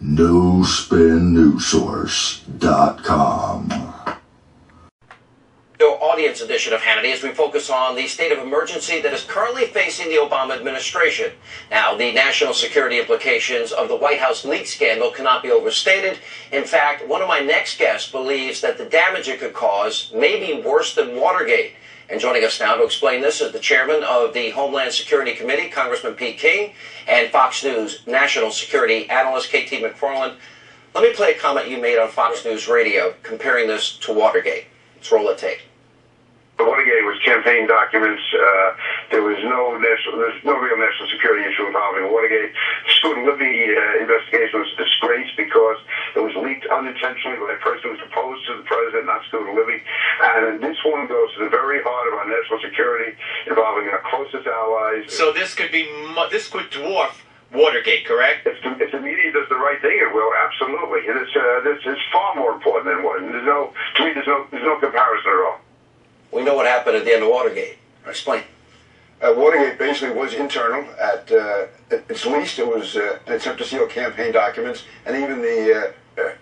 NoSpinNewsSource.com. Audience edition of Hannity as we focus on the state of emergency that is currently facing the Obama administration. Now, the national security implications of the White House leak scandal cannot be overstated. In fact, one of my next guests believes that the damage it could cause may be worse than Watergate. And joining us now to explain this is the chairman of the Homeland Security Committee, Congressman Pete King, and Fox News national security analyst KT McFarland. Let me play a comment you made on Fox News Radio comparing this to Watergate. Let's roll the tape. Watergate was campaign documents. There was no real national security issue involving Watergate. The Scooter Libby investigation was a disgrace because it was leaked unintentionally by a person who was opposed to the president, not Scooter Libby. And this one goes to the very heart of our national security, involving our closest allies. So this could dwarf Watergate, correct? If the media does the right thing, it will, absolutely. And this is far more important than one. There's no comparison at all. We know what happened at the end of Watergate. Explain. Watergate basically was internal. At its least, it was an attempt to steal campaign documents, and even the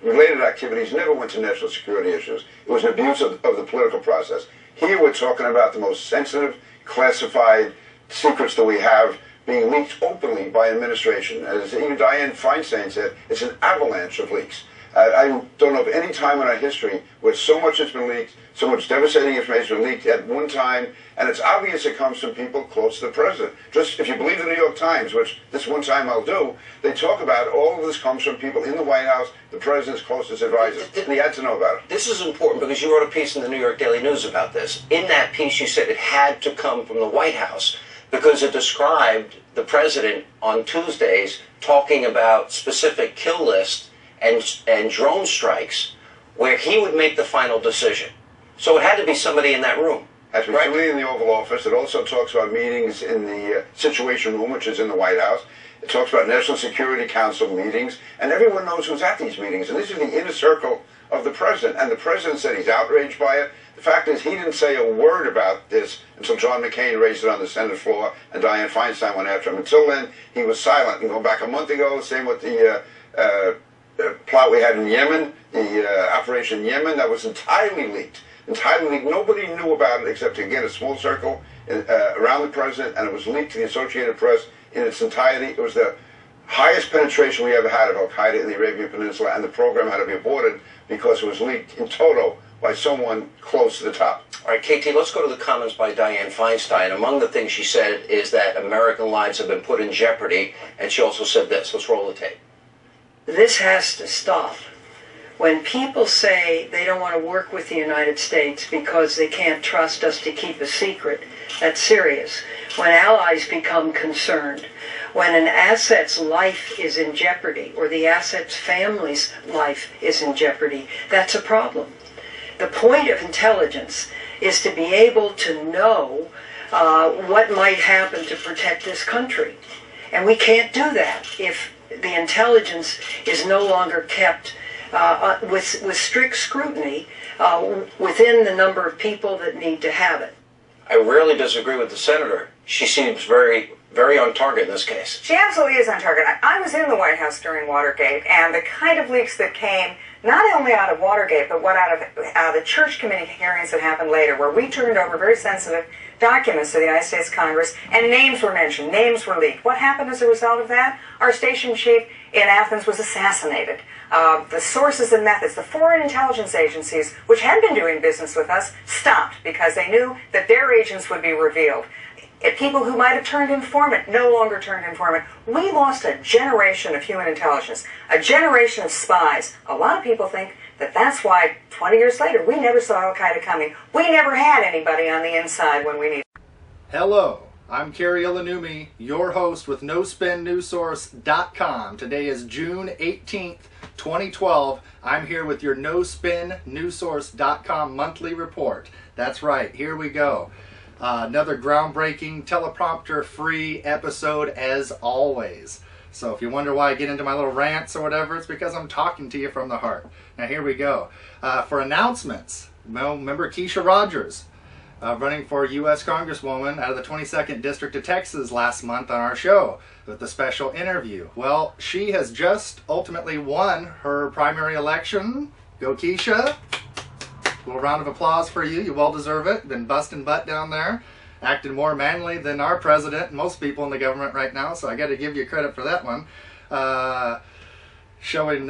related activities never went to national security issues. It was an abuse of the political process. Here we're talking about the most sensitive, classified secrets that we have being leaked openly by administration. As even Dianne Feinstein said, it's an avalanche of leaks. I don't know of any time in our history where so much has been leaked, so much devastating information has been leaked at one time, and it's obvious it comes from people close to the president. Just if you believe the New York Times, which this one time I'll do, they talk about all of this comes from people in the White House, the president's closest advisors, and he had to know about it. This is important because you wrote a piece in the New York Daily News about this. In that piece, you said it had to come from the White House because it described the president on Tuesdays talking about specific kill lists and drone strikes where he would make the final decision. So it had to be somebody in that room. Has to be somebody in the Oval Office. It also talks about meetings in the Situation Room, which is in the White House. It talks about National Security Council meetings, and everyone knows who's at these meetings. And this is the inner circle of the president. And the president said he's outraged by it. The fact is, he didn't say a word about this until John McCain raised it on the Senate floor, and Dianne Feinstein went after him. Until then, he was silent. And going back a month ago, same with the plot we had in Yemen, the Operation Yemen, that was entirely leaked. Entirely leaked. Nobody knew about it except, again, a small circle around the president, and it was leaked to the Associated Press in its entirety. It was the highest penetration we ever had of Al-Qaeda in the Arabian Peninsula, and the program had to be aborted because it was leaked in toto by someone close to the top. All right, KT, let's go to the comments by Dianne Feinstein. Among the things she said is that American lives have been put in jeopardy, and she also said this. Let's roll the tape. This has to stop. When people say they don't want to work with the United States because they can't trust us to keep a secret, that's serious. When allies become concerned, when an asset's life is in jeopardy, or the asset's family's life is in jeopardy, that's a problem. The point of intelligence is to be able to know what might happen to protect this country. And we can't do that if the intelligence is no longer kept with strict scrutiny within the number of people that need to have it. I rarely disagree with the senator. She seems very on target in this case. She absolutely is on target. I was in the White House during Watergate, and the kind of leaks that came not only out of Watergate, but out of the Church Committee hearings that happened later, where we turned over very sensitive documents to the United States Congress, and names were mentioned, names were leaked. What happened as a result of that? Our station chief in Athens was assassinated. The sources and methods, the foreign intelligence agencies, which had been doing business with us, stopped because they knew that their agents would be revealed. People who might have turned informant no longer turned informant. We lost a generation of human intelligence, a generation of spies. A lot of people think that that's why 20 years later we never saw Al-Qaeda coming. We never had anybody on the inside when we needed. Hello, I'm Kari Ilonummi, your host with NoSpinNewsSource.com. Today is June 18th, 2012. I'm here with your NoSpinNewsSource.com monthly report. That's right, here we go. Another groundbreaking, teleprompter-free episode as always. So if you wonder why I get into my little rants or whatever, it's because I'm talking to you from the heart. Now here we go. For announcements, well, remember Keisha Rogers. running for U.S. Congresswoman out of the 22nd District of Texas last month on our show with a special interview. Well, she has just ultimately won her primary election. Go Keisha. A little round of applause for you. You well deserve it. Been busting butt down there. Acting more manly than our president and most people in the government right now, so I got to give you credit for that one. Showing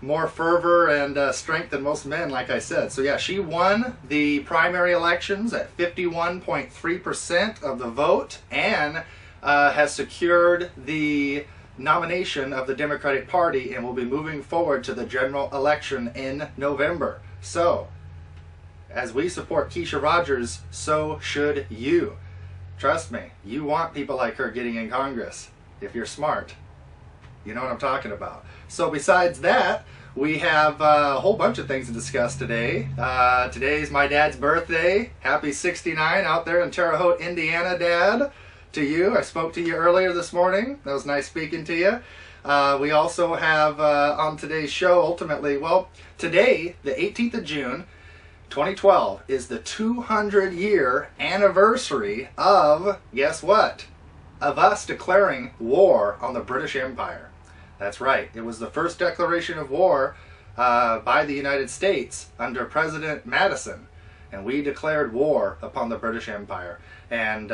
more fervor and strength than most men, like I said. So yeah, she won the primary elections at 51.3% of the vote and has secured the nomination of the Democratic Party and will be moving forward to the general election in November. So, as we support Keisha Rogers, so should you. Trust me, you want people like her getting in Congress. If you're smart, you know what I'm talking about. So besides that, we have a whole bunch of things to discuss today. Today's my dad's birthday. Happy 69 out there in Terre Haute, Indiana, Dad. To you. I spoke to you earlier this morning. That was nice speaking to you. We also have on today's show, ultimately, well, today, the 18th of June, 2012, is the 200-year anniversary of, guess what? Of us declaring war on the British Empire. That's right. It was the first declaration of war by the United States under President Madison. And we declared war upon the British Empire. And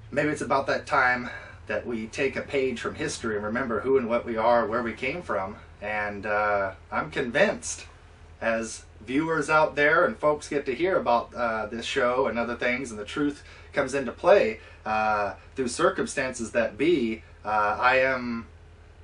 maybe it's about that time that we take a page from history and remember who and what we are, where we came from. And I'm convinced, as viewers out there and folks get to hear about this show and other things, and the truth comes into play through circumstances that be, I am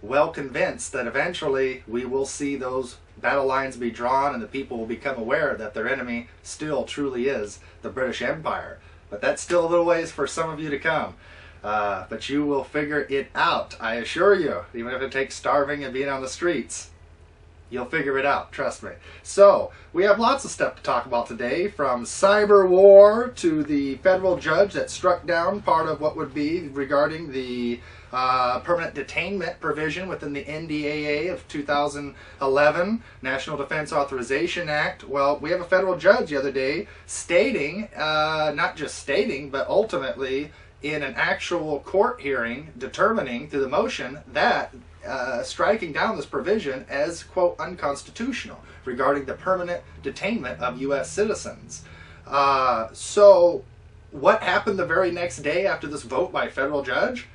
well convinced that eventually we will see those battle lines be drawn and the people will become aware that their enemy still truly is the British Empire. But that's still a little ways for some of you to come. But you will figure it out, I assure you. Even if it takes starving and being on the streets, you'll figure it out, trust me. So, we have lots of stuff to talk about today, from cyber war to the federal judge that struck down part of what would be regarding the permanent detainment provision within the NDAA of 2011, National Defense Authorization Act. Well, we have a federal judge the other day stating, not just stating, but ultimately in an actual court hearing determining through the motion that striking down this provision as, quote, unconstitutional regarding the permanent detainment of U.S. citizens. So what happened the very next day after this vote by a federal judge?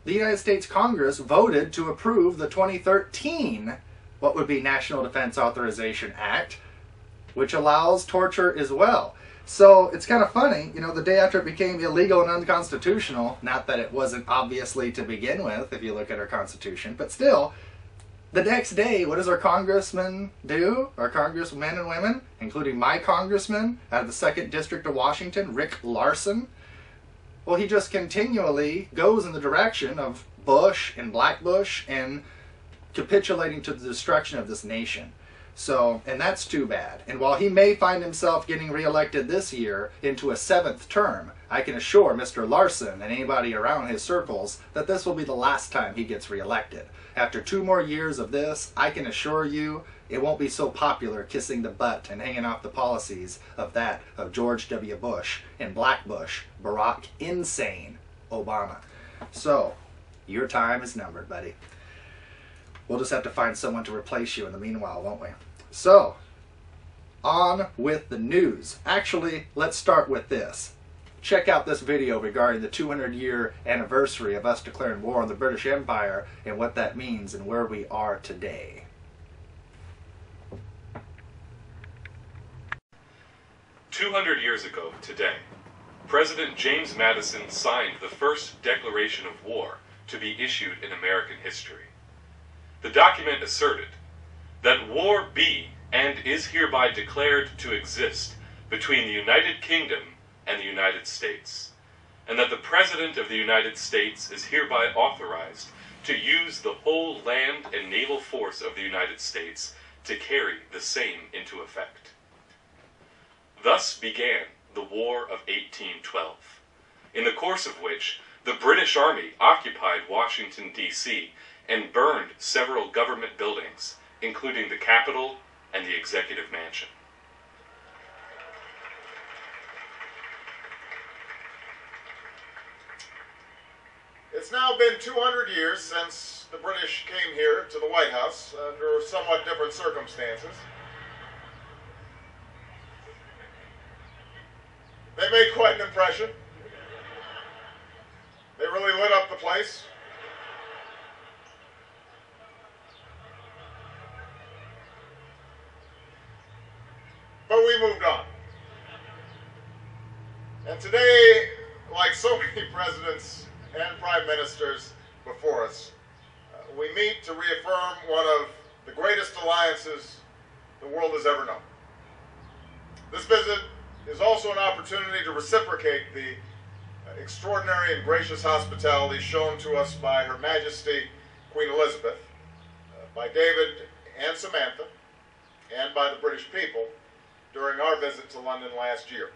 The United States Congress voted to approve the 2013, what would be National Defense Authorization Act, which allows torture as well. So it's kind of funny, you know, the day after it became illegal and unconstitutional, not that it wasn't obviously to begin with, if you look at our Constitution, but still, the next day, what does our congressmen do? Our congressmen and women, including my congressman out of the 2nd District of Washington, Rick Larson. Well, he just continually goes in the direction of Bush and Black Bush and capitulating to the destruction of this nation. So, and that's too bad. And while he may find himself getting reelected this year into a 7th term, I can assure Mr. Larson and anybody around his circles that this will be the last time he gets reelected. After 2 more years of this, I can assure you it won't be so popular kissing the butt and hanging off the policies of that of George W. Bush and Black Bush, Barack Insane Obama. So, your time is numbered, buddy. We'll just have to find someone to replace you in the meanwhile, won't we? So, on with the news. Actually, let's start with this. Check out this video regarding the 200-year anniversary of us declaring war on the British Empire and what that means and where we are today. "200 years ago today, President James Madison signed the first declaration of war to be issued in American history. The document asserted that war be and is hereby declared to exist between the United Kingdom and the United States, and that the President of the United States is hereby authorized to use the whole land and naval force of the United States to carry the same into effect. Thus began the War of 1812, in the course of which the British Army occupied Washington, D.C., and burned several government buildings, including the Capitol and the Executive Mansion. It's now been 200 years since the British came here to the White House under somewhat different circumstances. They made quite an impression. They really lit up the place. But we moved on. And today, like so many presidents and prime ministers before us, we meet to reaffirm one of the greatest alliances the world has ever known. This visit is also an opportunity to reciprocate the extraordinary and gracious hospitality shown to us by Her Majesty Queen Elizabeth, by David and Samantha, and by the British people during our visit to London last year.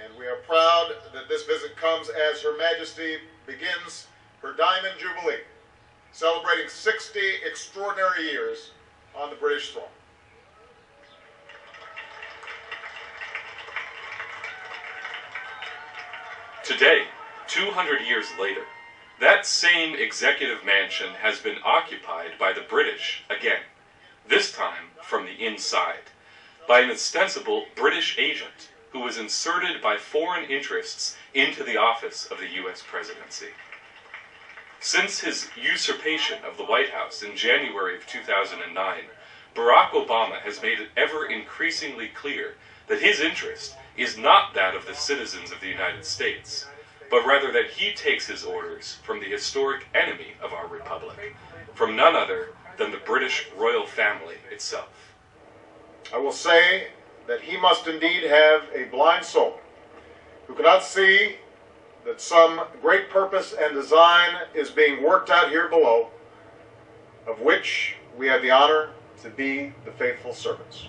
And we are proud that this visit comes as Her Majesty begins her Diamond Jubilee, celebrating 60 extraordinary years on the British throne. Today, 200 years later, that same executive mansion has been occupied by the British again, this time from the inside, by an ostensible British agent who was inserted by foreign interests into the office of the U.S. presidency. Since his usurpation of the White House in January of 2009, Barack Obama has made it ever increasingly clear that his interest is not that of the citizens of the United States, but rather that he takes his orders from the historic enemy of our republic, from none other than the British royal family itself. I will say that he must indeed have a blind soul who cannot see that some great purpose and design is being worked out here below, of which we have the honor to be the faithful servants.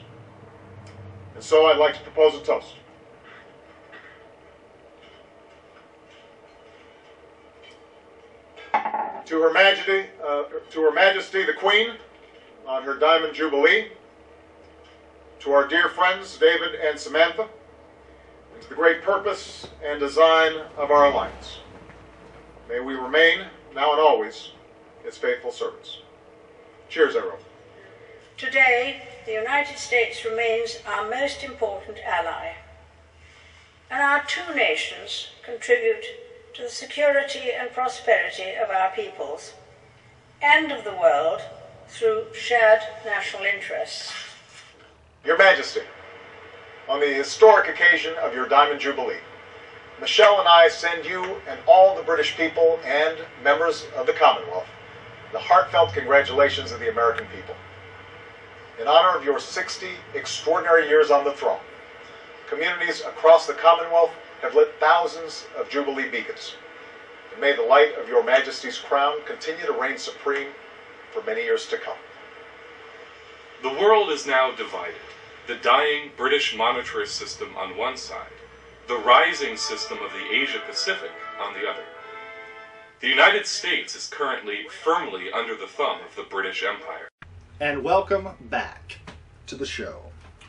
And so I'd like to propose a toast. To Her Majesty the Queen, on her Diamond Jubilee, to our dear friends David and Samantha, and to the great purpose and design of our alliance. May we remain, now and always, its faithful servants. Cheers, everyone. Today, the United States remains our most important ally, and our two nations contribute to the security and prosperity of our peoples and of the world through shared national interests. Your Majesty, on the historic occasion of your Diamond Jubilee, Michelle and I send you and all the British people and members of the Commonwealth the heartfelt congratulations of the American people. In honor of your 60 extraordinary years on the throne, communities across the Commonwealth have lit thousands of Jubilee beacons. And may the light of your Majesty's crown continue to reign supreme for many years to come. The world is now divided. The dying British monetarist system on one side, the rising system of the Asia-Pacific on the other. The United States is currently firmly under the thumb of the British Empire. And welcome back to the show.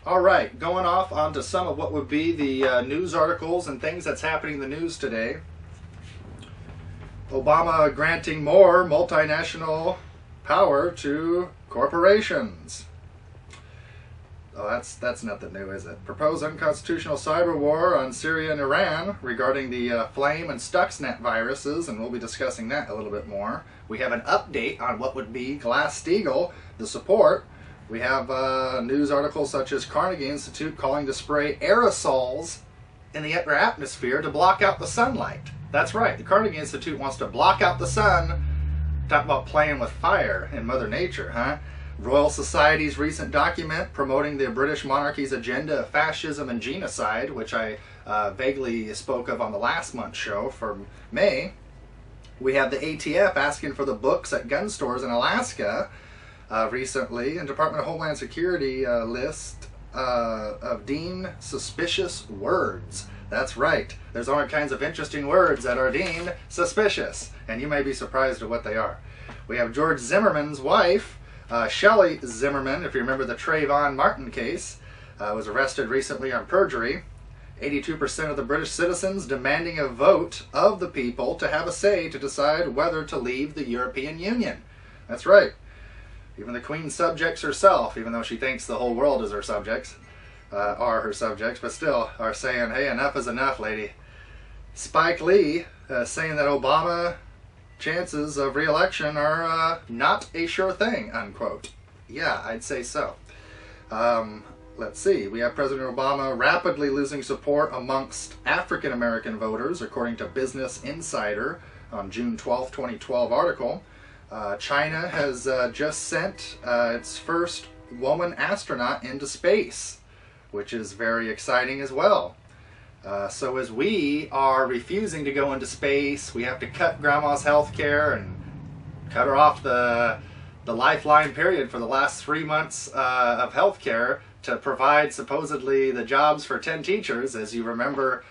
All right, going off onto some of what would be the news articles and things that's happening in the news today. Obama granting more multinational power to corporations. Oh, that's nothing new, is it? Proposed unconstitutional cyber war on Syria and Iran regarding the Flame and Stuxnet viruses, and we'll be discussing that a little bit more. We have an update on what would be Glass-Steagall, the support. We have news articles such as Carnegie Institute calling to spray aerosols in the upper atmosphere to block out the sunlight. That's right, the Carnegie Institute wants to block out the sun. Talk about playing with fire in Mother Nature, huh? Royal Society's recent document promoting the British monarchy's agenda of fascism and genocide, which I vaguely spoke of on the last month's show for May. We have the ATF asking for the books at gun stores in Alaska recently, and Department of Homeland Security list of deemed suspicious words. That's right. There's all kinds of interesting words that are deemed suspicious, and you may be surprised at what they are. We have George Zimmerman's wife, Shelley Zimmerman, if you remember the Trayvon Martin case, was arrested recently on perjury. 82% of the British citizens demanding a vote of the people to have a say to decide whether to leave the European Union. That's right. Even the Queen's subjects herself, even though she thinks the whole world is her subjects, are her subjects, but still are saying, hey, enough is enough, lady. Spike Lee saying that Obama chances of re-election are not a sure thing, unquote. Yeah, I'd say so. Let's see. We have President Obama rapidly losing support amongst African American voters, according to Business Insider on June 12, 2012 article. China has just sent its first woman astronaut into space, which is very exciting as well. So as we are refusing to go into space, we have to cut grandma's health care and cut her off the lifeline period for the last 3 months of health care to provide supposedly the jobs for 10 teachers. As you remember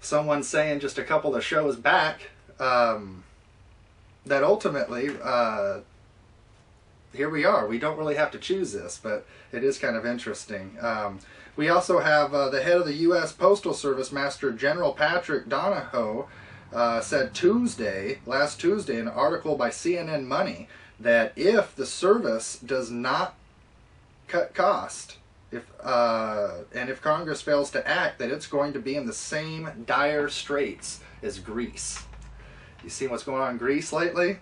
someone saying just a couple of shows back, that ultimately here we are. We don't really have to choose this, but it is kind of interesting. We also have the head of the U.S. Postal Service, Master General Patrick Donahoe, said last Tuesday, in an article by CNN Money, that if the service does not cut cost, and if Congress fails to act, that it's going to be in the same dire straits as Greece. You seen what's going on in Greece lately?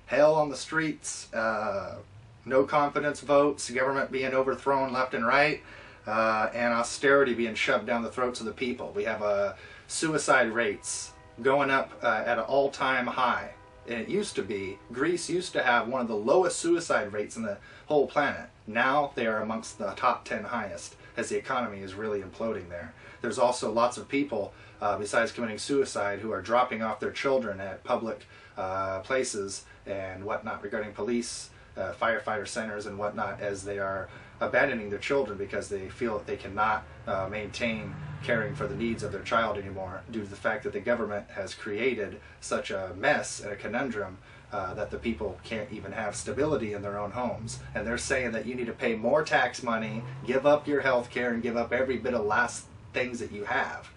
Hell on the streets, no confidence votes, government being overthrown left and right, and austerity being shoved down the throats of the people. We have suicide rates going up at an all-time high. And it used to be, Greece used to have one of the lowest suicide rates in the whole planet. Now they are amongst the top 10 highest, as the economy is really imploding there. There's also lots of people, besides committing suicide, who are dropping off their children at public places and whatnot, regarding police, firefighter centers and whatnot, as they are abandoning their children because they feel that they cannot maintain caring for the needs of their child anymore, due to the fact that the government has created such a mess and a conundrum that the people can't even have stability in their own homes. And they're saying that you need to pay more tax money, give up your health care, and give up every bit of last things that you have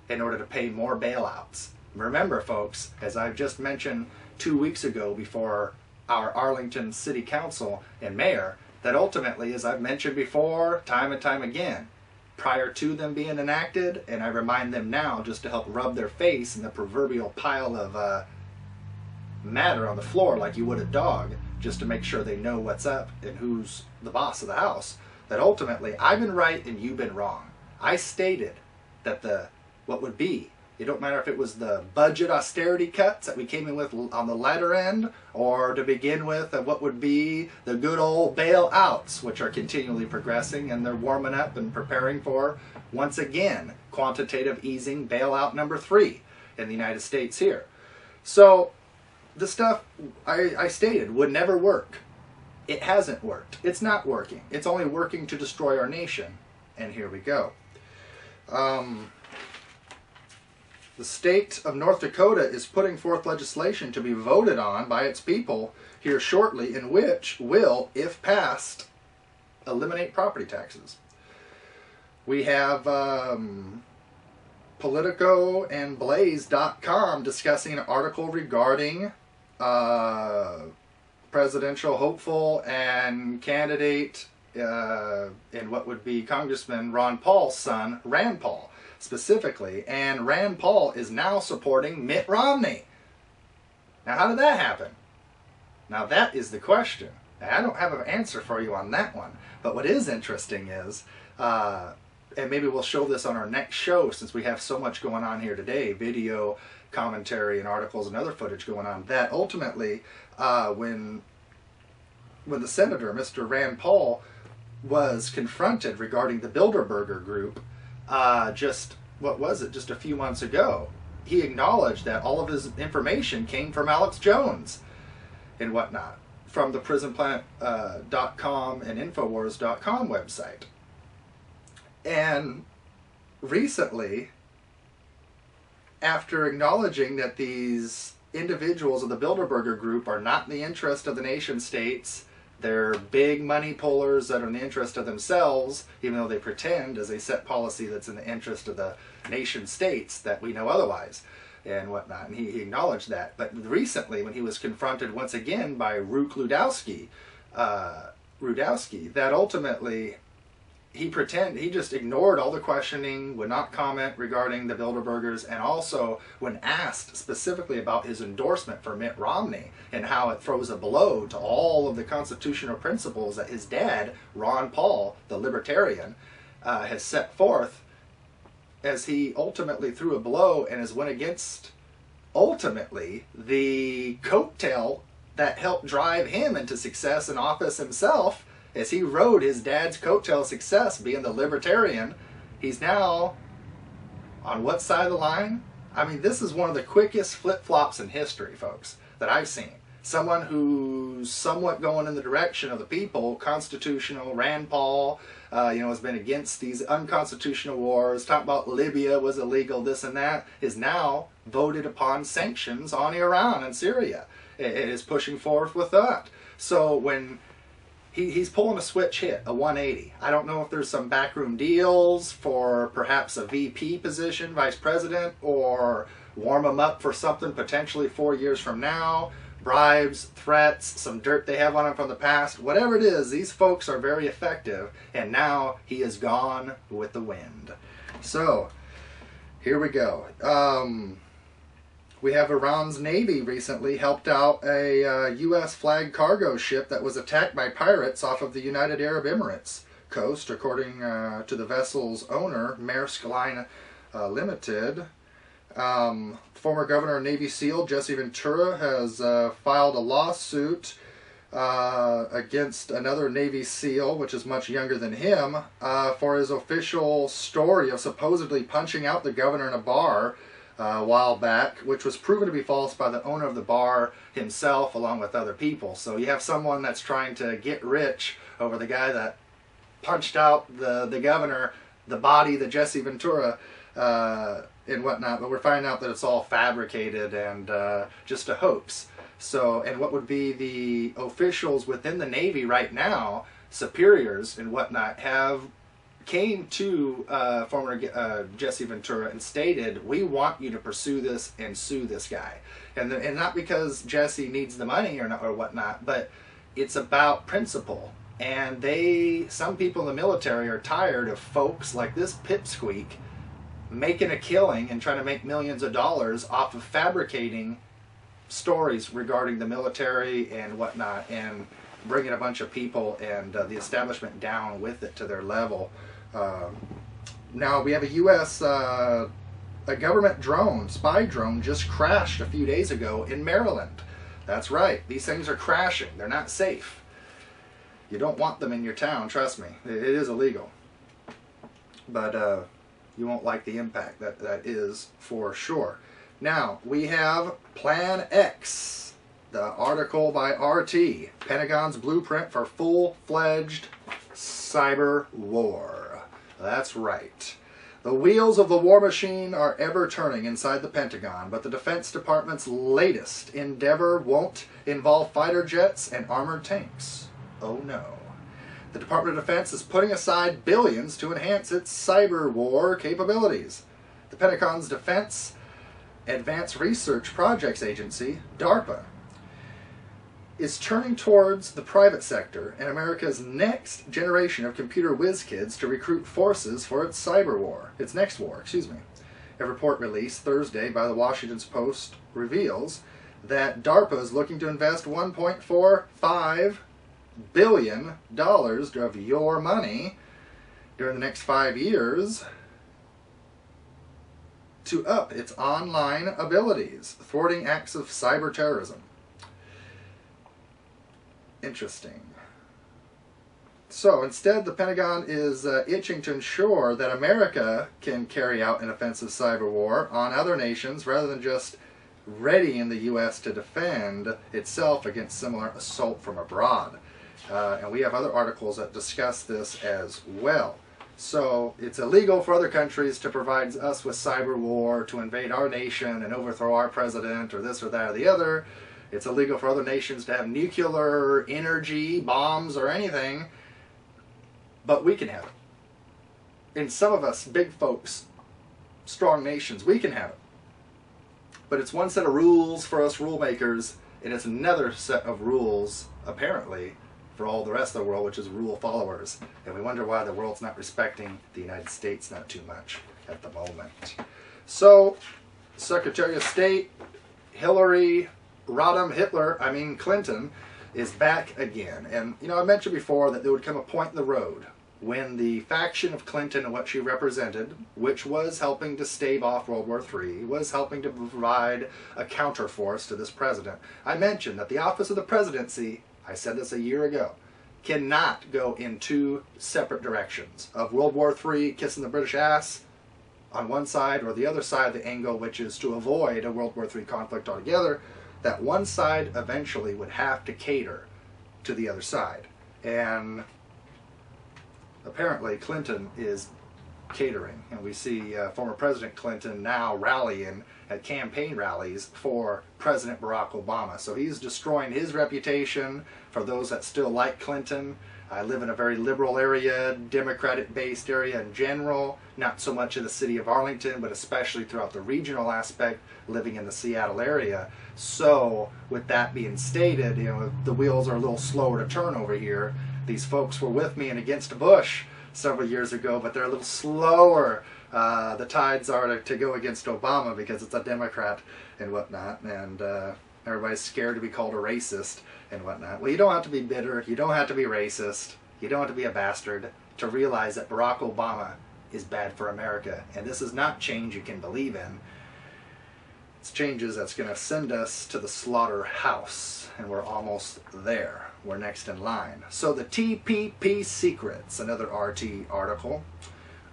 in order to pay more bailouts. Remember, folks, as I've just mentioned 2 weeks ago before our Arlington City Council and Mayor, that ultimately, as I've mentioned before, time and time again, prior to them being enacted, and I remind them now just to help rub their face in the proverbial pile of matter on the floor like you would a dog, just to make sure they know what's up and who's the boss of the house, that ultimately I've been right and you've been wrong. I stated that what would be, it don't matter if it was the budget austerity cuts that we came in with on the latter end, or to begin with what would be the good old bailouts, which are continually progressing, and they're warming up and preparing for, once again, quantitative easing bailout number 3 in the United States here. So the stuff I stated would never work. It hasn't worked. It's not working. It's only working to destroy our nation. And here we go. The state of North Dakota is putting forth legislation to be voted on by its people here shortly, in which will, if passed, eliminate property taxes. We have Politico and Blaze.com discussing an article regarding presidential hopeful and candidate in what would be Congressman Ron Paul's son, Rand Paul, specifically. And Rand Paul is now supporting Mitt Romney. Now, how did that happen? Now, that is the question. Now, I don't have an answer for you on that one. But what is interesting is, and maybe we'll show this on our next show since we have so much going on here today, video, commentary, and articles and other footage going on, that ultimately when the senator, Mr. Rand Paul, was confronted regarding the Bilderberger Group, just a few months ago, he acknowledged that all of his information came from Alex Jones and whatnot, from the PrisonPlanet.com and Infowars.com website. And recently, after acknowledging that these individuals of the Bilderberger Group are not in the interest of the nation states, They're big money pullers that are in the interest of themselves, even though they pretend as they set policy that's in the interest of the nation states that we know otherwise and whatnot. And he acknowledged that. But recently, when he was confronted once again by Rudkowski, that ultimately he just ignored all the questioning, would not comment regarding the Bilderbergers, and also when asked specifically about his endorsement for Mitt Romney and how it throws a blow to all of the constitutional principles that his dad, Ron Paul, the libertarian, has set forth, as he ultimately threw a blow and has went against ultimately the coattail that helped drive him into success in office himself. As he rode his dad's coattail success, being the libertarian, he's now on what side of the line? I mean, this is one of the quickest flip-flops in history, folks, that I've seen. Someone who's somewhat going in the direction of the people, constitutional, Rand Paul, has been against these unconstitutional wars, talking about Libya was illegal, this and that, is now voted upon sanctions on Iran and Syria. It is pushing forth with that. So when he's pulling a switch hit, a 180. I don't know if there's some backroom deals for perhaps a VP position, vice president, or warm him up for something potentially 4 years from now. Bribes, threats, some dirt they have on him from the past. Whatever it is, these folks are very effective, and now he is gone with the wind. So, here we go. We have Iran's Navy recently helped out a U.S. flag cargo ship that was attacked by pirates off of the United Arab Emirates coast, according to the vessel's owner, Maersk Line Limited. Former Governor of Navy SEAL Jesse Ventura has filed a lawsuit against another Navy SEAL, which is much younger than him, for his official story of supposedly punching out the governor in a bar a while back, which was proven to be false by the owner of the bar himself along with other people. So you have someone that's trying to get rich over the guy that punched out the governor, the body, the Jesse Ventura, and whatnot, but we're finding out that it's all fabricated and just a hoax. So, and what would be the officials within the Navy right now, superiors and whatnot, came to former Jesse Ventura and stated, we want you to pursue this and sue this guy. And not because Jesse needs the money or whatnot, but it's about principle. And some people in the military are tired of folks like this pipsqueak making a killing and trying to make millions of dollars off of fabricating stories regarding the military and whatnot, and bringing a bunch of people and the establishment down with it to their level. Now we have a U.S. A government drone, spy drone, just crashed a few days ago in Maryland. That's right, these things are crashing. They're not safe. You don't want them in your town, trust me. It is illegal. But you won't like the impact, that is for sure. Now, we have Plan X, the article by RT, Pentagon's blueprint for full-fledged cyber war. That's right. The wheels of the war machine are ever turning inside the Pentagon, but the Defense Department's latest endeavor won't involve fighter jets and armored tanks. Oh no. The Department of Defense is putting aside billions to enhance its cyber war capabilities. The Pentagon's Defense Advanced Research Projects Agency, DARPA, is turning towards the private sector and America's next generation of computer whiz kids to recruit forces for its next war. A report released Thursday by the Washington Post reveals that DARPA is looking to invest $1.45 billion of your money during the next 5 years to up its online abilities, thwarting acts of cyber terrorism. Interesting. So instead, the Pentagon is itching to ensure that America can carry out an offensive cyber war on other nations rather than just readying the U.S. to defend itself against similar assault from abroad. And we have other articles that discuss this as well. So it's illegal for other countries to provide us with cyber war, to invade our nation and overthrow our president or this or that or the other. It's illegal for other nations to have nuclear energy, bombs, or anything, but we can have it. And some of us, big folks, strong nations, we can have it. But it's one set of rules for us rule makers, and it's another set of rules, apparently, for all the rest of the world, which is rule followers. And we wonder why the world's not respecting the United States not too much at the moment. So, Secretary of State Clinton is back again. And, you know, I mentioned before that there would come a point in the road when the faction of Clinton and what she represented, which was helping to stave off World War III, was helping to provide a counterforce to this president. I mentioned that the office of the presidency, I said this a year ago, cannot go in two separate directions. Of World War III kissing the British ass on one side, or the other side of the angle, which is to avoid a World War III conflict altogether, that one side eventually would have to cater to the other side. And apparently Clinton is catering, and we see former President Clinton now rallying at campaign rallies for President Barack Obama. So he's destroying his reputation. For those that still like Clinton, I live in a very liberal area, Democratic-based area in general, not so much in the city of Arlington, but especially throughout the regional aspect, living in the Seattle area. So, with that being stated, you know, the wheels are a little slower to turn over here. These folks were with me and against Bush several years ago, but they're a little slower. The tides are to go against Obama because it's a Democrat and whatnot, and everybody's scared to be called a racist and whatnot. Well, you don't have to be bitter, you don't have to be racist, you don't have to be a bastard to realize that Barack Obama is bad for America. And this is not change you can believe in. It's changes that's going to send us to the slaughterhouse, and we're almost there. We're next in line. So the TPP secrets, another RT article.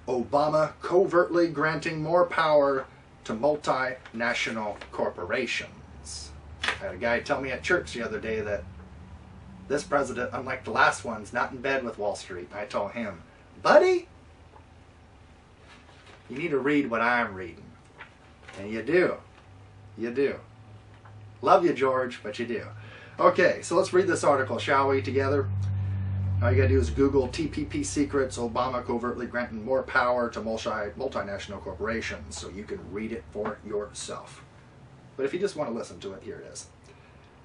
Obama covertly granting more power to multinational corporations. I had a guy tell me at church the other day that this president, unlike the last one's not in bed with Wall Street. I told him, buddy, you need to read what I'm reading. And you do. You do. Love you, George, but you do. Okay, so let's read this article, shall we, together? All you gotta do is Google TPP secrets, Obama covertly granting more power to multinational corporations, so you can read it for yourself. But if you just want to listen to it, here it is.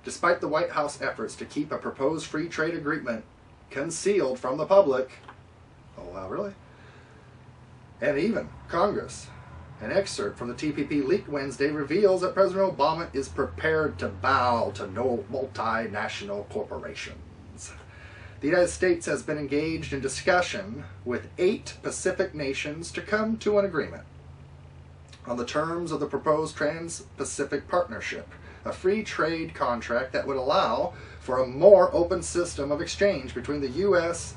Despite the White House efforts to keep a proposed free trade agreement concealed from the public, oh wow, really? And even Congress, an excerpt from the TPP leaked Wednesday reveals that President Obama is prepared to bow to no multinational corporations. The United States has been engaged in discussion with 8 Pacific nations to come to an agreement on the terms of the proposed Trans-Pacific Partnership, a free trade contract that would allow for a more open system of exchange between the U.S.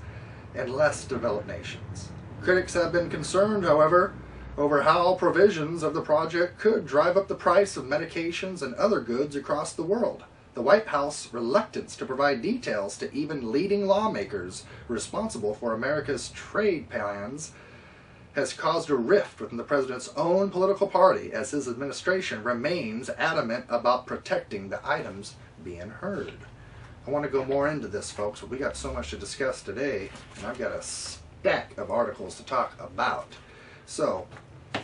and less developed nations. Critics have been concerned, however, over how provisions of the project could drive up the price of medications and other goods across the world. The White House reluctance to provide details to even leading lawmakers responsible for America's trade plans has caused a rift within the president's own political party as his administration remains adamant about protecting the items being heard. I want to go more into this, folks, but we got so much to discuss today, and I've got a stack of articles to talk about. So,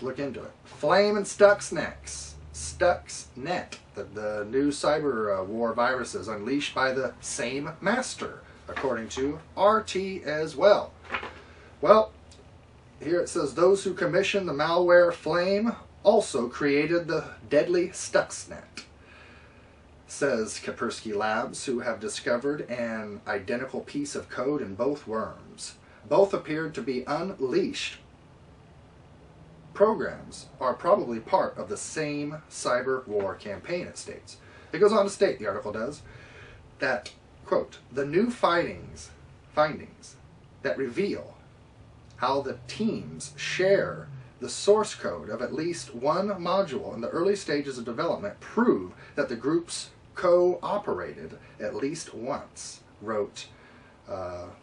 look into it. Flame and Stuxnet, the new cyber war viruses unleashed by the same master, according to RT as well. Well, here it says those who commissioned the malware Flame also created the deadly Stuxnet, says Kaspersky Labs, who have discovered an identical piece of code in both worms. Both appeared to be unleashed programs are probably part of the same cyber war campaign, it states. It goes on to state, the article does, that, quote, the new findings that reveal how the teams share the source code of at least one module in the early stages of development prove that the groups cooperated at least once, wrote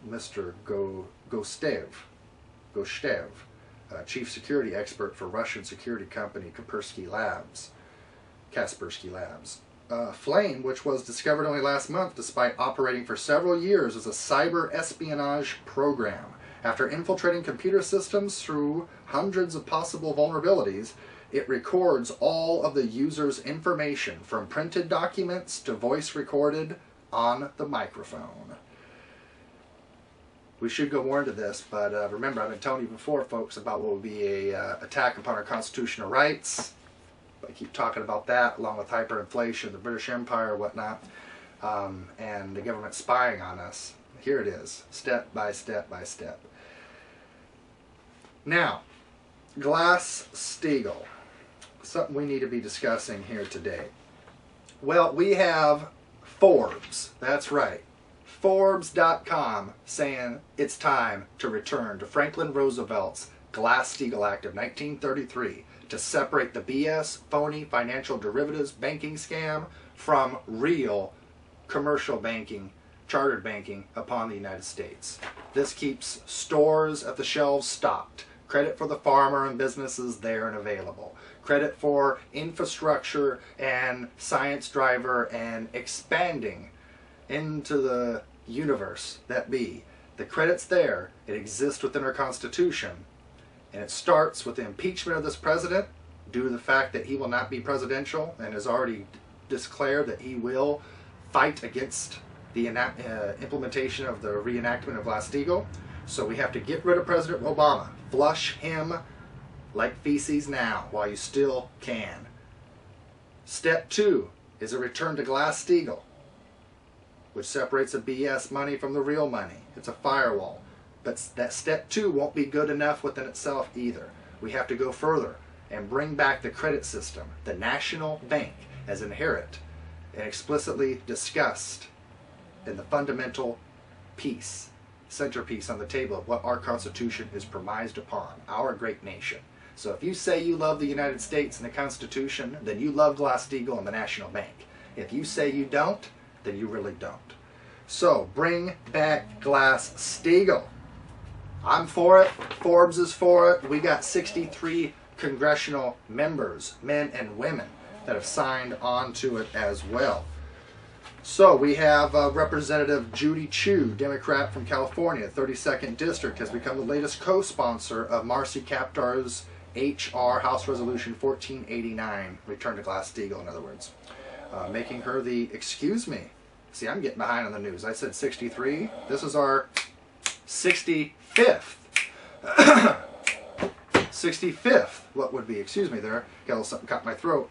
Mr. Gostev, chief security expert for Russian security company Kaspersky Labs. Flame, which was discovered only last month despite operating for several years as a cyber espionage program. After infiltrating computer systems through hundreds of possible vulnerabilities, it records all of the user's information, from printed documents to voice recorded on the microphone. We should go more into this, but remember, I've been telling you before, folks, about what would be a attack upon our constitutional rights. I keep talking about that, along with hyperinflation, the British Empire, whatnot, and the government spying on us. Here it is, step by step by step. Now, Glass-Steagall, something we need to be discussing here today. Well, we have Forbes, that's right, Forbes.com, saying it's time to return to Franklin Roosevelt's Glass-Steagall Act of 1933 to separate the BS, phony financial derivatives banking scam from real commercial banking, chartered banking upon the United States. This keeps stores at the shelves stocked, credit for the farmer and businesses there and available, credit for infrastructure and science driver and expanding into the universe that be. The credit's there. It exists within our Constitution. And it starts with the impeachment of this president due to the fact that he will not be presidential and has already declared that he will fight against the implementation of the reenactment of Glass-Steagall. So we have to get rid of President Obama. Flush him like feces now while you still can. Step 2 is a return to Glass-Steagall, which separates the BS money from the real money. It's a firewall. But that step 2 won't be good enough within itself either. We have to go further and bring back the credit system, the national bank, as inherent and explicitly discussed in the fundamental piece, centerpiece on the table of what our Constitution is premised upon, our great nation. So if you say you love the United States and the Constitution, then you love Glass-Steagall and the national bank. If you say you don't, then you really don't. So bring back Glass-Steagall. I'm for it. Forbes is for it. We got 63 congressional members, men and women, that have signed on to it as well. So we have Representative Judy Chu, Democrat from California, 32nd District, has become the latest co-sponsor of Marcy Kaptar's H.R. House Resolution 1489, Return to Glass-Steagall, in other words. Making her the, excuse me, see, I'm getting behind on the news. I said 63. This is our 65th. 65th, what would be, excuse me there, got a little something caught in my throat,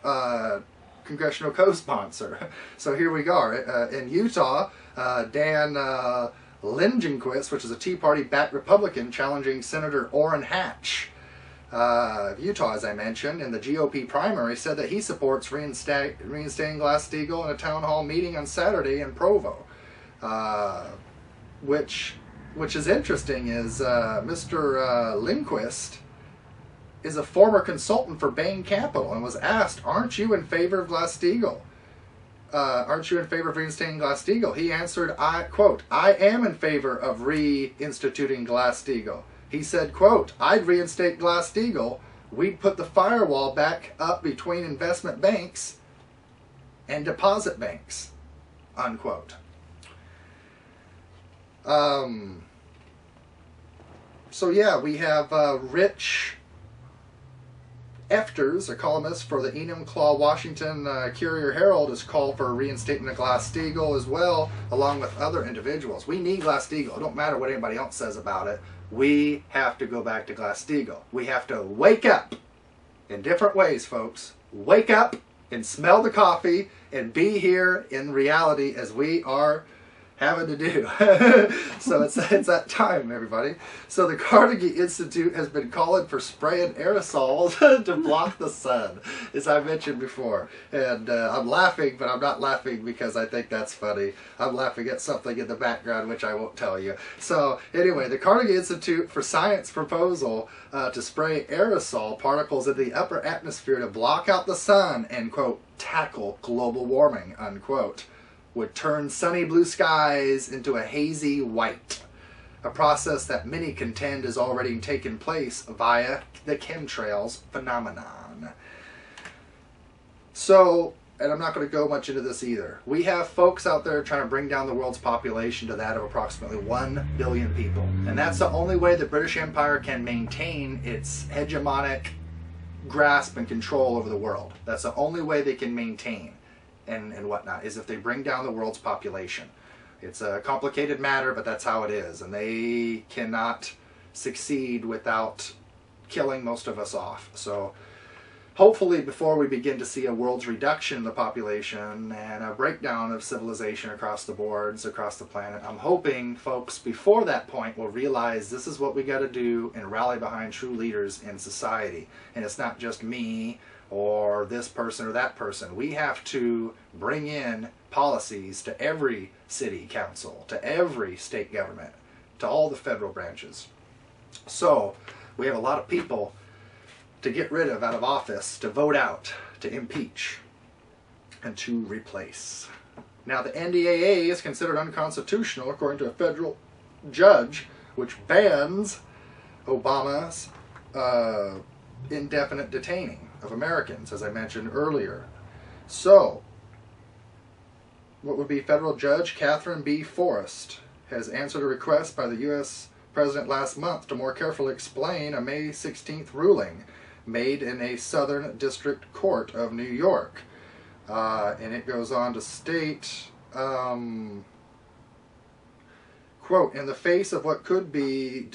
congressional co-sponsor. So here we are. In Utah, Dan Lingenquist, which is a Tea Party-backed Republican, challenging Senator Orrin Hatch of Utah, as I mentioned, in the GOP primary, said that he supports reinstating Glass-Steagall in a town hall meeting on Saturday in Provo. Which is interesting is Mr. Lindquist is a former consultant for Bain Capital and was asked, aren't you in favor of Glass-Steagall? Aren't you in favor of reinstating Glass-Steagall? He answered, quote, I am in favor of reinstituting Glass-Steagall. He said, quote, I'd reinstate Glass-Steagall. We'd put the firewall back up between investment banks and deposit banks, unquote. So yeah, we have Rich Efters, a columnist for the Enumclaw Washington Courier Herald, has called for a reinstatement of Glass-Steagall as well, along with other individuals. We need Glass-Steagall. It don't matter what anybody else says about it. We have to go back to Glass-Steagall. We have to wake up in different ways, folks. Wake up and smell the coffee and be here in reality as we are having to do. So it's that time, everybody. So the Carnegie Institute has been calling for spraying aerosols to block the sun, as I mentioned before. And I'm laughing, but I'm not laughing because I think that's funny. I'm laughing at something in the background, which I won't tell you. So anyway, the Carnegie Institute for Science proposal to spray aerosol particles in the upper atmosphere to block out the sun and, quote, tackle global warming, unquote, would turn sunny blue skies into a hazy white, a process that many contend has already taken place via the chemtrails phenomenon. So and I'm not going to go much into this either, we have folks out there trying to bring down the world's population to that of approximately 1 billion people. And that's the only way the British Empire can maintain its hegemonic grasp and control over the world. That's the only way they can maintain and whatnot, is if they bring down the world's population. It's a complicated matter, but that's how it is. And they cannot succeed without killing most of us off. So hopefully before we begin to see a world's reduction in the population and a breakdown of civilization across the boards, across the planet, I'm hoping folks before that point will realize this is what we got to do and rally behind true leaders in society. And it's not just me or this person or that person. We have to bring in policies to every city council, to every state government, to all the federal branches. So we have a lot of people to get rid of out of office, to vote out, to impeach, and to replace. Now the NDAA is considered unconstitutional according to a federal judge, which bans Obama's indefinite detaining of Americans, as I mentioned earlier. So, what would be federal judge Catherine B. Forrest has answered a request by the U.S. President last month to more carefully explain a May 16th ruling made in a Southern District Court of New York. And it goes on to state, quote, in the face of what could be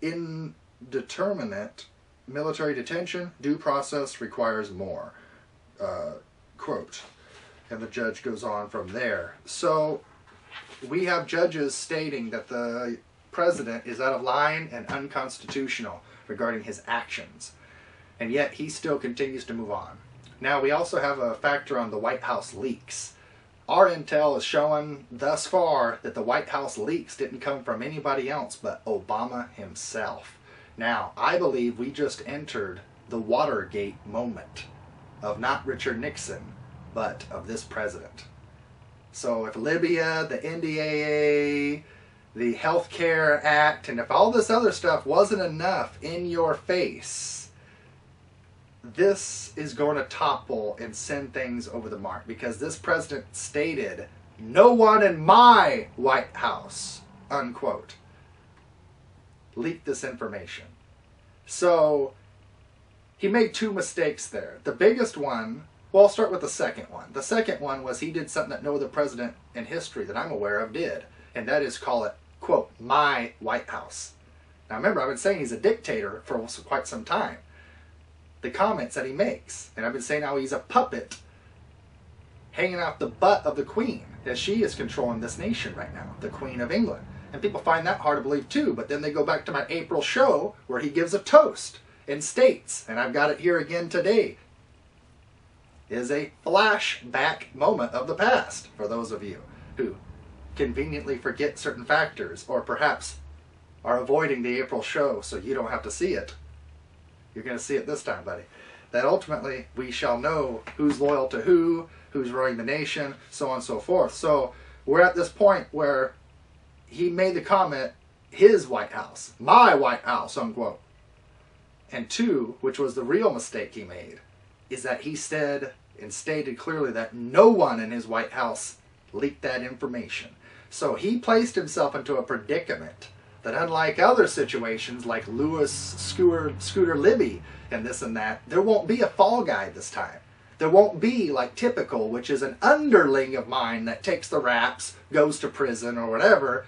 indeterminate military detention, due process requires more, quote. And the judge goes on from there. So we have judges stating that the president is out of line and unconstitutional regarding his actions. And yet he still continues to move on. Now we also have a factor on the White House leaks. Our intel is showing thus far that the White House leaks didn't come from anybody else but Obama himself. Now, I believe we just entered the Watergate moment of not Richard Nixon, but of this president. So if Libya, the NDAA, the Health Care Act, and if all this other stuff wasn't enough in your face, this is going to topple and send things over the mark, because this president stated, "No one in my White House," unquote, leaked this information. So he made two mistakes there. The biggest one, well, I'll start with the second one. The second one was he did something that no other president in history that I'm aware of did, and that is call it, quote, my White House. Now remember, I've been saying he's a dictator for quite some time. The comments that he makes, and I've been saying how he's a puppet hanging off the butt of the Queen, as she is controlling this nation right now, the Queen of England. And people find that hard to believe too, but then they go back to my April show where he gives a toast and states, and I've got it here again today, is a flashback moment of the past for those of you who conveniently forget certain factors, or perhaps are avoiding the April show so you don't have to see it. You're going to see it this time, buddy. That ultimately we shall know who's loyal to who, who's running the nation, so on and so forth. So we're at this point where he made the comment, his White House, my White House, unquote. And two, which was the real mistake he made, is that he said and stated clearly that no one in his White House leaked that information. So he placed himself into a predicament that, unlike other situations like Lewis, Scooter Libby, and this and that, there won't be a fall guy this time. There won't be like typical, which is an underling of mine that takes the raps, goes to prison or whatever,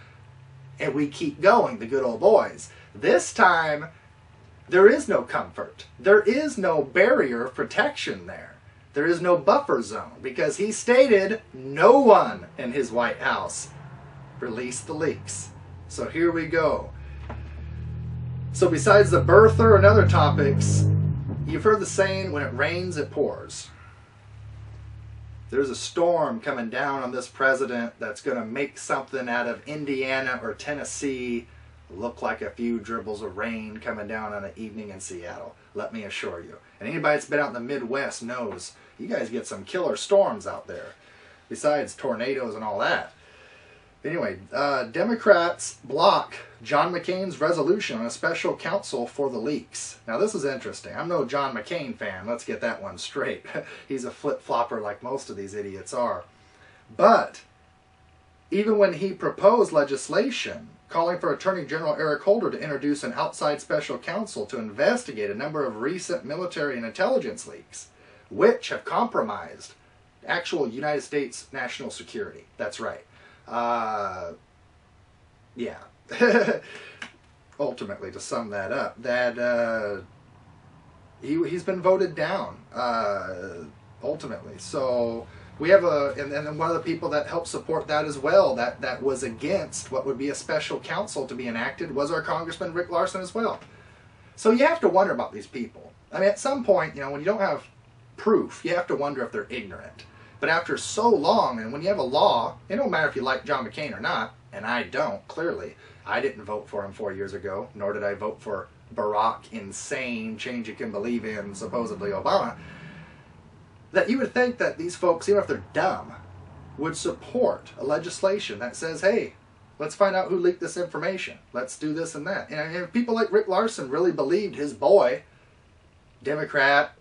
and we keep going, the good old boys. This time, there is no comfort. There is no barrier of protection there. There is no buffer zone, because he stated no one in his White House released the leaks. So here we go. So besides the birther and other topics, you've heard the saying, when it rains, it pours. There's a storm coming down on this president that's going to make something out of Indiana or Tennessee look like a few dribbles of rain coming down on an evening in Seattle, let me assure you. And anybody that's been out in the Midwest knows you guys get some killer storms out there, besides tornadoes and all that. Anyway, Democrats block John McCain's resolution on a special counsel for the leaks. Now, this is interesting. I'm no John McCain fan. Let's get that one straight. He's a flip-flopper like most of these idiots are. But even when he proposed legislation calling for Attorney General Eric Holder to introduce an outside special counsel to investigate a number of recent military and intelligence leaks, which have compromised actual United States national security. That's right. Yeah. Ultimately, to sum that up, that he's been voted down. Ultimately, so we have and then one of the people that helped support that as well, that was against what would be a special counsel to be enacted, was our Congressman Rick Larsen as well. So you have to wonder about these people. I mean, at some point, you know, when you don't have proof, you have to wonder if they're ignorant. But after so long, and when you have a law, it don't matter if you like John McCain or not, and I don't, clearly. I didn't vote for him 4 years ago, nor did I vote for Barack, insane, change you can believe in, supposedly Obama. That you would think that these folks, even if they're dumb, would support a legislation that says, hey, let's find out who leaked this information. Let's do this and that. And if people like Rick Larsen really believed his boy, Democrat,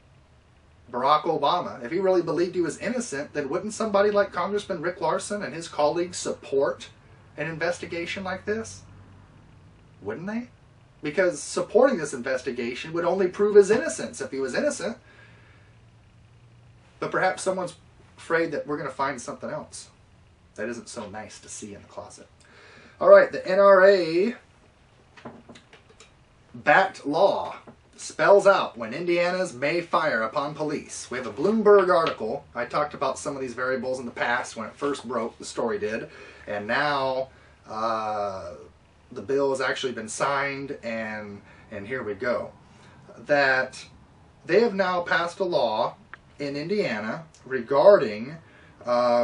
Barack Obama, if he really believed he was innocent, then wouldn't somebody like Congressman Rick Larsen and his colleagues support an investigation like this? Wouldn't they? Because supporting this investigation would only prove his innocence if he was innocent. But perhaps someone's afraid that we're going to find something else that isn't so nice to see in the closet. All right, the NRA backed law spells out when Indiana's may fire upon police. We have a Bloomberg article. I talked about some of these variables in the past when it first broke, the story did. And now the bill has actually been signed, and here we go. That they have now passed a law in Indiana regarding,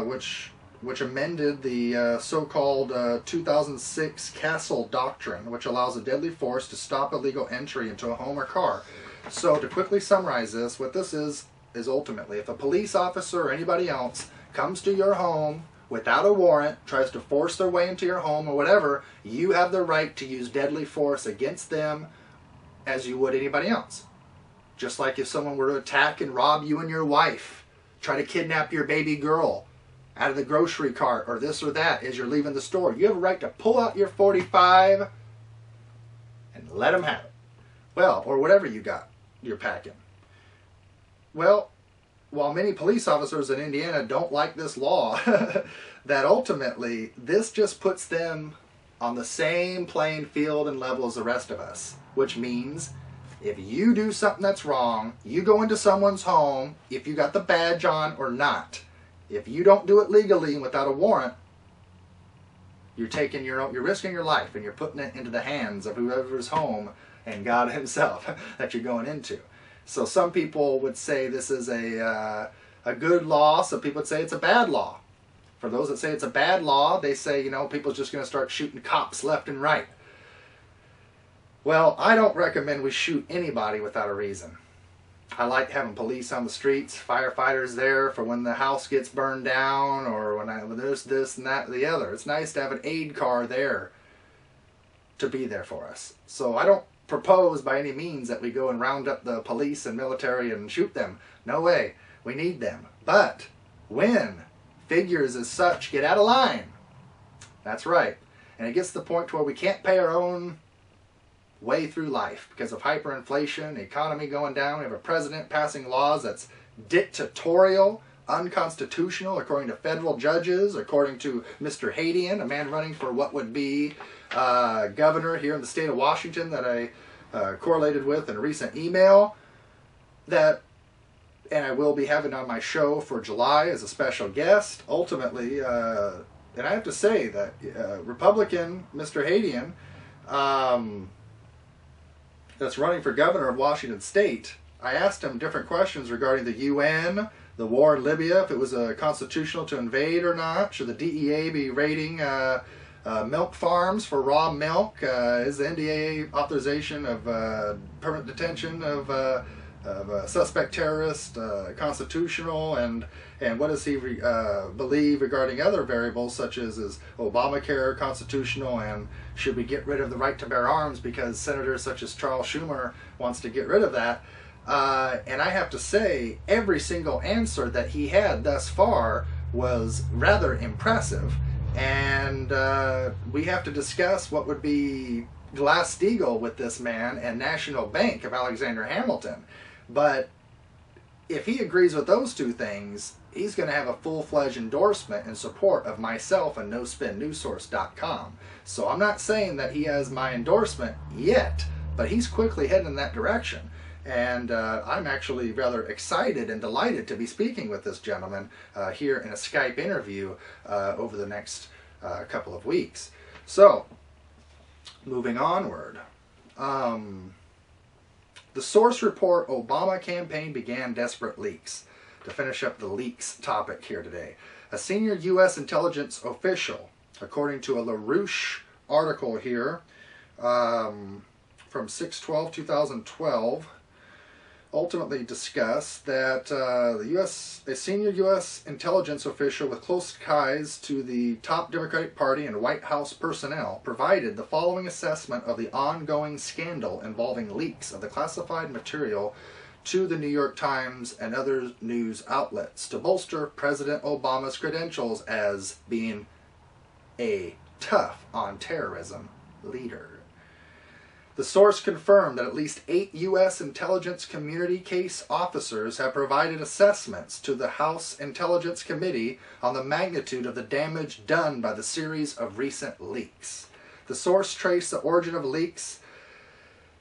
which amended the so-called 2006 Castle Doctrine, which allows a deadly force to stop illegal entry into a home or car. So to quickly summarize this, what this is ultimately, if a police officer or anybody else comes to your home without a warrant, tries to force their way into your home or whatever, you have the right to use deadly force against them as you would anybody else. Just like if someone were to attack and rob you and your wife, try to kidnap your baby girl out of the grocery cart or this or that as you're leaving the store, you have a right to pull out your .45 and let them have it. Well, or whatever you got you're packing. Well, while many police officers in Indiana don't like this law, that ultimately this just puts them on the same playing field and level as the rest of us, which means if you do something that's wrong, you go into someone's home, if you got the badge on or not, if you don't do it legally and without a warrant, you're risking your life and you're putting it into the hands of whoever's home and God himself that you're going into. So some people would say this is a good law. Some people would say it's a bad law. For those that say it's a bad law, they say, you know, people's just going to start shooting cops left and right. Well, I don't recommend we shoot anybody without a reason. I like having police on the streets, firefighters there for when the house gets burned down or when there's this and that and the other. It's nice to have an aid car there to be there for us. So I don't propose by any means that we go and round up the police and military and shoot them. No way. We need them. But when figures as such get out of line, that's right. And it gets to the point where we can't pay our own way through life because of hyperinflation, the economy going down. We have a president passing laws that's dictatorial, unconstitutional, according to federal judges, according to Mr. Hadian, a man running for what would be governor here in the state of Washington that I correlated with in a recent email. And I will be having on my show for July as a special guest. Ultimately, and I have to say that Republican Mr. Hadian, that's running for governor of Washington State, I asked him different questions regarding the UN, the war in Libya, if it was constitutional to invade or not. Should the DEA be raiding milk farms for raw milk? Is the NDAA authorization of permanent detention of a suspect terrorist constitutional, and what does he believe regarding other variables such as is Obamacare constitutional, and should we get rid of the right to bear arms because senators such as Charles Schumer wants to get rid of that. And I have to say, every single answer that he had thus far was rather impressive, and we have to discuss what would be Glass-Steagall with this man and National Bank of Alexander Hamilton. But if he agrees with those two things, he's going to have a full-fledged endorsement and support of myself and NoSpinNewsSource.com. So I'm not saying that he has my endorsement yet, but he's quickly heading in that direction. And I'm actually rather excited and delighted to be speaking with this gentleman here in a Skype interview over the next couple of weeks. So, moving onward. The source report, Obama campaign began desperate leaks. To finish up the leaks topic here today. A senior U.S. intelligence official, according to a LaRouche article here from 6/12/2012, ultimately discussed that a senior U.S. intelligence official with close ties to the top Democratic Party and White House personnel provided the following assessment of the ongoing scandal involving leaks of the classified material to the New York Times and other news outlets to bolster President Obama's credentials as being a tough on terrorism leader. The source confirmed that at least 8 U.S. intelligence community case officers have provided assessments to the House Intelligence Committee on the magnitude of the damage done by the series of recent leaks. The source traced the origin of leaks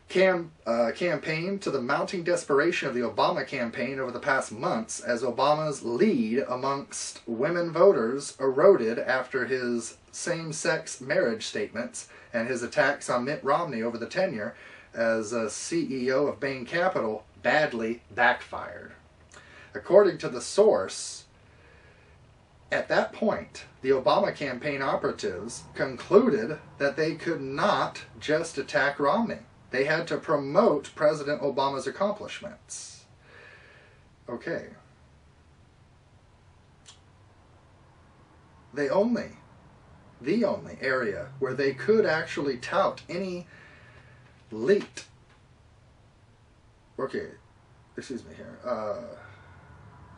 campaign to the mounting desperation of the Obama campaign over the past months as Obama's lead amongst women voters eroded after his same-sex marriage statements and his attacks on Mitt Romney over the tenure as a CEO of Bain Capital badly backfired. According to the source, at that point, the Obama campaign operatives concluded that they could not just attack Romney. They had to promote President Obama's accomplishments. Okay. The only area where they could actually tout any leaked, excuse me here,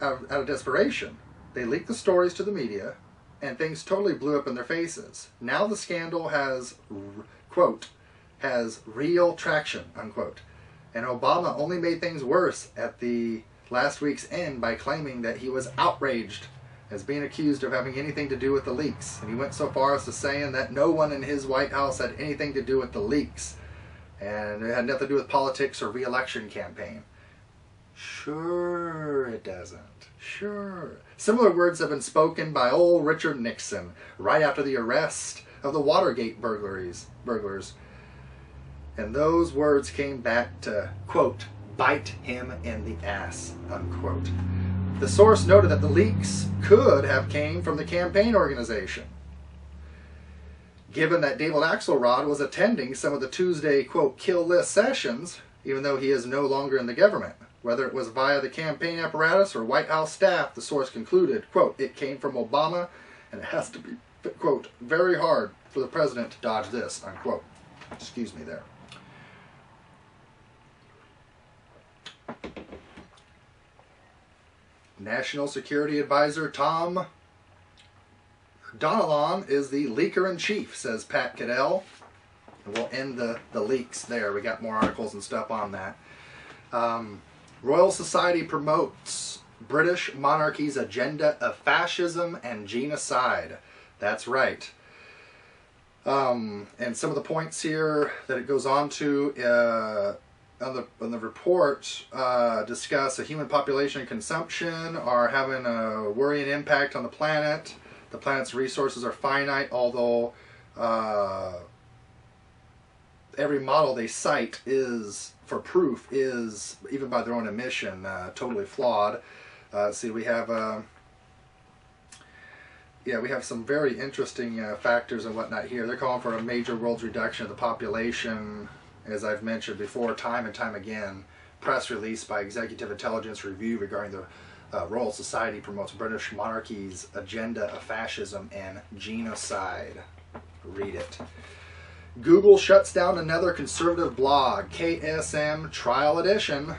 out of desperation, they leaked the stories to the media and things totally blew up in their faces. Now the scandal has, quote, has real traction, unquote. And Obama only made things worse at the last week's end by claiming that he was outraged as being accused of having anything to do with the leaks. And he went so far as to saying that no one in his White House had anything to do with the leaks. And it had nothing to do with politics or re-election campaign. Sure it doesn't. Sure. Similar words have been spoken by old Richard Nixon right after the arrest of the Watergate burglars. And those words came back to, quote, bite him in the ass, unquote. The source noted that the leaks could have came from the campaign organization. Given that David Axelrod was attending some of the Tuesday, quote, kill list sessions, even though he is no longer in the government. Whether it was via the campaign apparatus or White House staff, the source concluded, quote, it came from Obama, and it has to be, quote, very hard for the president to dodge this, unquote. Excuse me there. National Security Advisor Tom Donilon is the leaker-in-chief, says Pat Caddell. And we'll end the leaks there. We got more articles and stuff on that. Royal Society promotes British monarchy's agenda of fascism and genocide. That's right. And some of the points here that it goes on to on the report discuss a human population and consumption are having a worrying impact on the planet. The planet's resources are finite, although every model they cite is, for proof, is, even by their own admission, totally flawed. See, we have we have some very interesting factors and whatnot here. They're calling for a major world reduction of the population, as I've mentioned before, time and time again, press release by Executive Intelligence Review regarding the Royal Society promotes British monarchy's agenda of fascism and genocide. Read it. Google shuts down another conservative blog, KSM Trial Edition.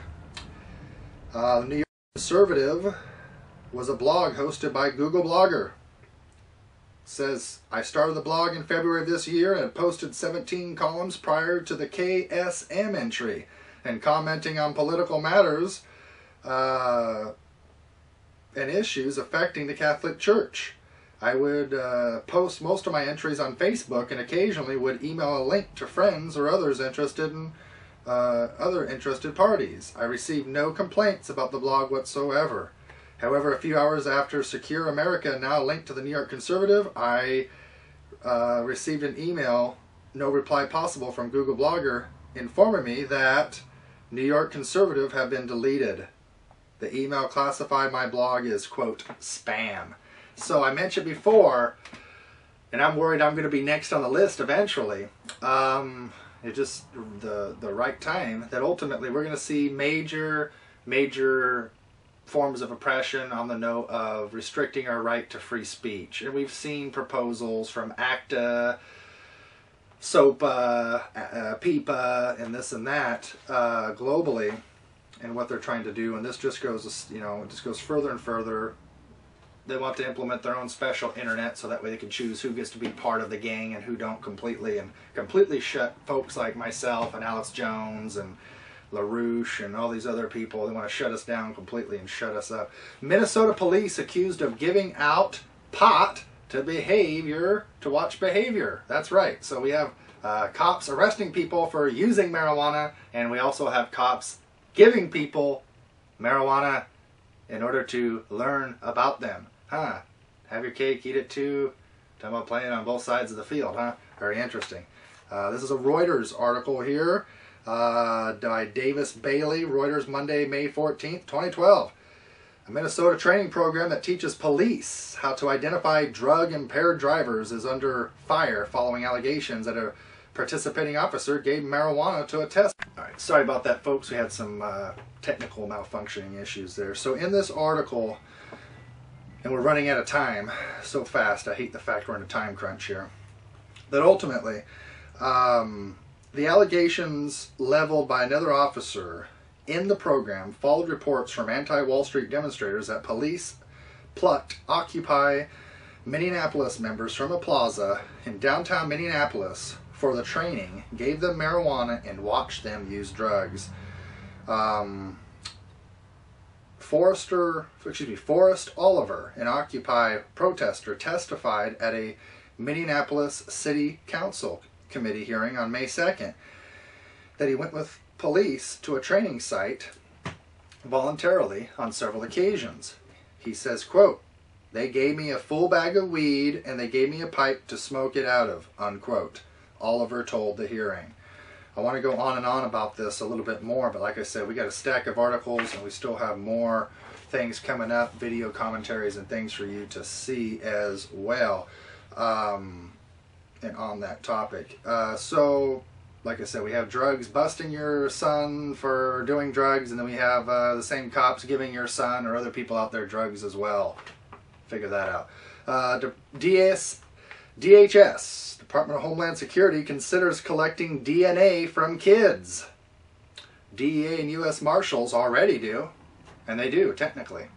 The New York Conservative was a blog hosted by Google Blogger. Says, I started the blog in February of this year and posted 17 columns prior to the KSM entry and commenting on political matters and issues affecting the Catholic Church. I would post most of my entries on Facebook and occasionally would email a link to friends or others interested in other interested parties. I received no complaints about the blog whatsoever. However, a few hours after Secure America now linked to the New York Conservative, I received an email, no reply possible, from Google Blogger informing me that New York Conservative have been deleted. The email classified my blog as, quote, spam. So I mentioned before, and I'm worried I'm going to be next on the list eventually. It's just the right time that ultimately we're going to see major forms of oppression on the note of restricting our right to free speech. And we've seen proposals from ACTA, SOPA, PIPA, and this and that globally, and what they're trying to do. And this just goes, you know, it just goes further and further. They want to implement their own special internet so that way they can choose who gets to be part of the gang and who don't completely, and completely shut folks like myself and Alex Jones and LaRouche and all these other people. They want to shut us down completely and shut us up. Minnesota police accused of giving out pot to watch behavior. That's right. So we have cops arresting people for using marijuana, and we also have cops giving people marijuana in order to learn about them. Huh. Have your cake, eat it too. Talking about playing on both sides of the field, huh? Very interesting. This is a Reuters article here by Davis Bailey, Reuters, Monday, May 14th, 2012. A Minnesota training program that teaches police how to identify drug-impaired drivers is under fire following allegations that a participating officer gave marijuana to a test. All right, sorry about that, folks. We had some technical malfunctioning issues there. So in this article, and we're running out of time so fast, I hate the fact we're in a time crunch here, that ultimately the allegations leveled by another officer in the program followed reports from anti-Wall Street demonstrators that police plucked Occupy Minneapolis members from a plaza in downtown Minneapolis for the training, gave them marijuana, and watched them use drugs. Forrest Oliver, an Occupy protester, testified at a Minneapolis City Council committee hearing on May 2nd that he went with police to a training site voluntarily on several occasions. He says, quote, "They gave me a full bag of weed and they gave me a pipe to smoke it out of," unquote. Oliver told the hearing. I want to go on and on about this a little bit more, but like I said, we got a stack of articles and we still have more things coming up, video commentaries and things for you to see as well, and on that topic. So, like I said, we have drugs busting your son for doing drugs, and then we have the same cops giving your son or other people out there drugs as well. Figure that out. DHS, Department of Homeland Security, considers collecting DNA from kids. DEA and U.S. Marshals already do, and they do, technically.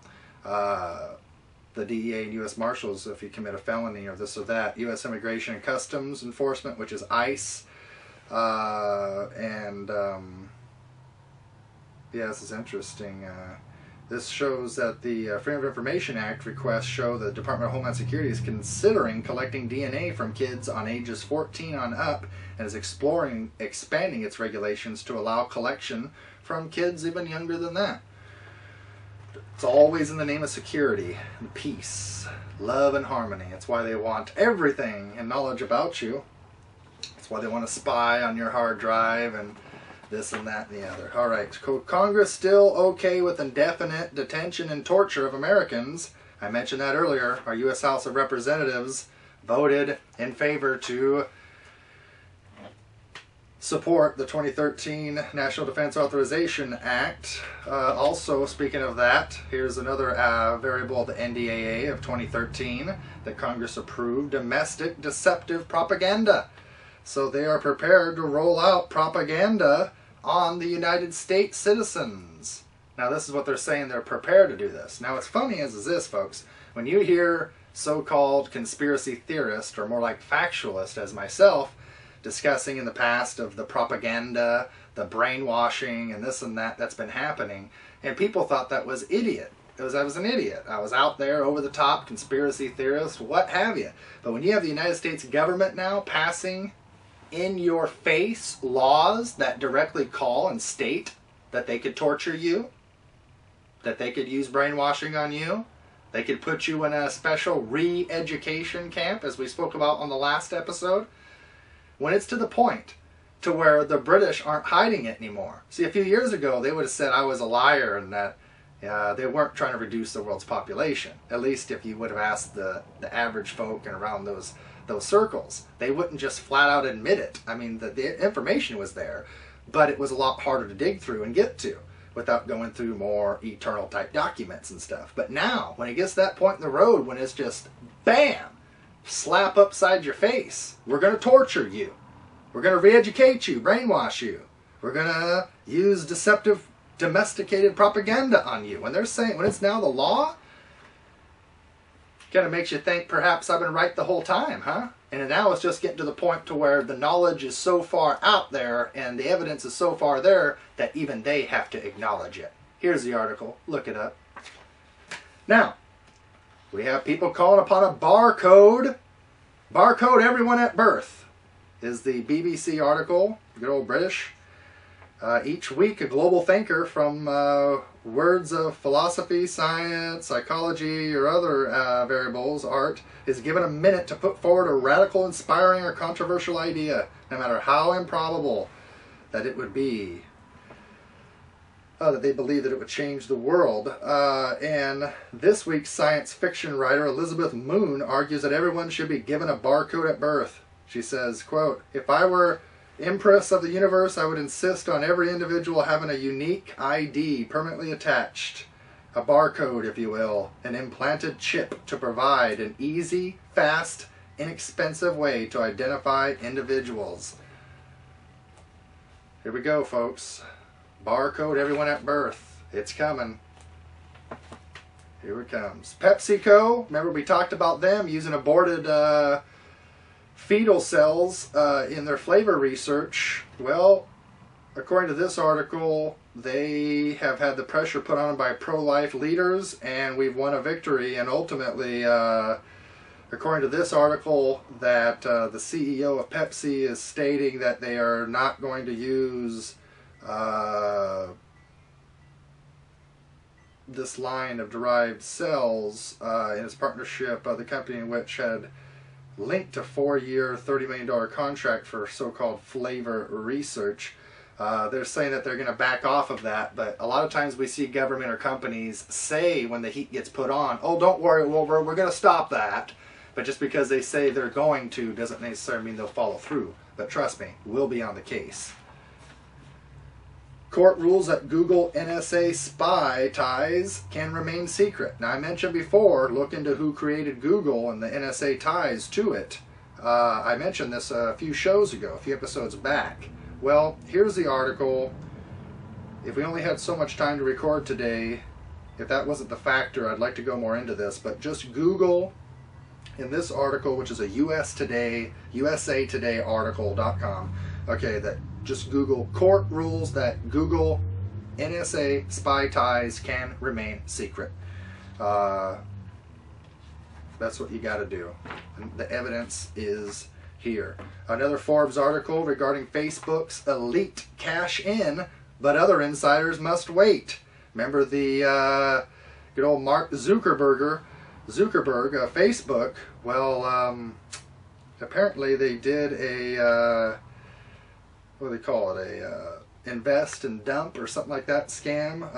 The DEA and U.S. Marshals, if you commit a felony or this or that. U.S. Immigration and Customs Enforcement, which is ICE. Yeah, this is interesting. This shows that the Freedom of Information Act requests show the Department of Homeland Security is considering collecting DNA from kids on ages 14 on up and is expanding its regulations to allow collection from kids even younger than that. It's always in the name of security and peace, love and harmony. It's why they want everything and knowledge about you. It's why they want to spy on your hard drive and this and that and the other. All right, Congress still okay with indefinite detention and torture of Americans. I mentioned that earlier. Our U.S. House of Representatives voted in favor to support the 2013 National Defense Authorization Act. Also, speaking of that, here's another variable of the NDAA of 2013 that Congress approved: domestic deceptive propaganda. So they are prepared to roll out propaganda on the United States citizens. Now this is what they're saying, they're prepared to do this. Now what's funny is this, folks, when you hear so-called conspiracy theorists, or more like factualists as myself, discussing in the past of the propaganda, the brainwashing, and this and that that's been happening, and people thought that was idiot. I was an idiot. I was out there, over the top, conspiracy theorist, what have you. But when you have the United States government now passing in your face laws that directly call and state that they could torture you, that they could use brainwashing on you, they could put you in a special re-education camp, as we spoke about on the last episode, when it's to the point to where the British aren't hiding it anymore. See, a few years ago, they would have said I was a liar and that they weren't trying to reduce the world's population. At least if you would have asked the average folk and around those circles. They wouldn't just flat out admit it. I mean, the information was there, but it was a lot harder to dig through and get to without going through more eternal type documents and stuff. But now, when it gets to that point in the road, when it's just, bam, slap upside your face, we're going to torture you. We're going to re-educate you, brainwash you. We're going to use deceptive, domesticated propaganda on you. When they're saying, when it's now the law, kind of makes you think perhaps I've been right the whole time, huh? And now it's just getting to the point to where the knowledge is so far out there and the evidence is so far there that even they have to acknowledge it. Here's the article. Look it up. Now, we have people calling upon a barcode. Barcode everyone at birth is the BBC article. Good old British. Each week, a global thinker from words of philosophy, science, psychology, or other variables, art, is given a minute to put forward a radical, inspiring, or controversial idea, no matter how improbable that it would be. That they believe that it would change the world. And this week's science fiction writer, Elizabeth Moon, argues that everyone should be given a barcode at birth. She says, quote, "If I were Empress of the universe, I would insist on every individual having a unique ID permanently attached. A barcode, if you will, an implanted chip to provide an easy, fast, inexpensive way to identify individuals." Here we go, folks. Barcode everyone at birth. It's coming. Here it comes. PepsiCo, remember we talked about them using aborted fetal cells in their flavor research. Well, according to this article, they have had the pressure put on them by pro-life leaders, and we've won a victory. And ultimately, according to this article, that the CEO of Pepsi is stating that they are not going to use this line of derived cells in its partnership, the company in which had linked a 4-year, $30 million contract for so-called flavor research. They're saying that they're going to back off of that, but a lot of times we see government or companies say when the heat gets put on, oh, don't worry, we're going to stop that. But just because they say they're going to doesn't necessarily mean they'll follow through. But trust me, we'll be on the case. Court rules that Google NSA spy ties can remain secret. Now, I mentioned before, look into who created Google and the NSA ties to it. I mentioned this a few shows ago, a few episodes back. Well, here's the article. If we only had so much time to record today, if that wasn't the factor, I'd like to go more into this. But just Google in this article, which is a USA Today article.com. Okay, that just Google court rules that Google NSA spy ties can remain secret. That's what you got to do. And the evidence is here. Another Forbes article regarding Facebook's elite cash in, but other insiders must wait. Remember the good old Mark Zuckerberg, Facebook. Well, apparently they did a what do they call it? invest and dump or something like that scam.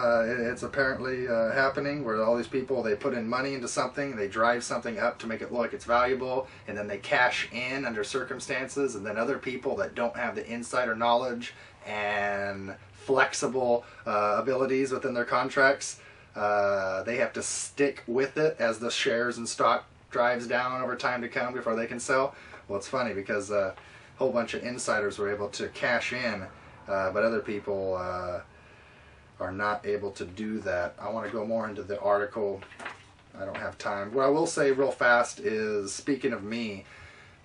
It's apparently happening where all these people, they put in money into something, they drive something up to make it look like it's valuable, and then they cash in under circumstances, and then other people that don't have the insider knowledge and flexible abilities within their contracts, they have to stick with it as the shares and stock drives down over time to come before they can sell. Well, it's funny because a whole bunch of insiders were able to cash in, but other people are not able to do that. I want to go more into the article. I don't have time. What I will say real fast is, speaking of me,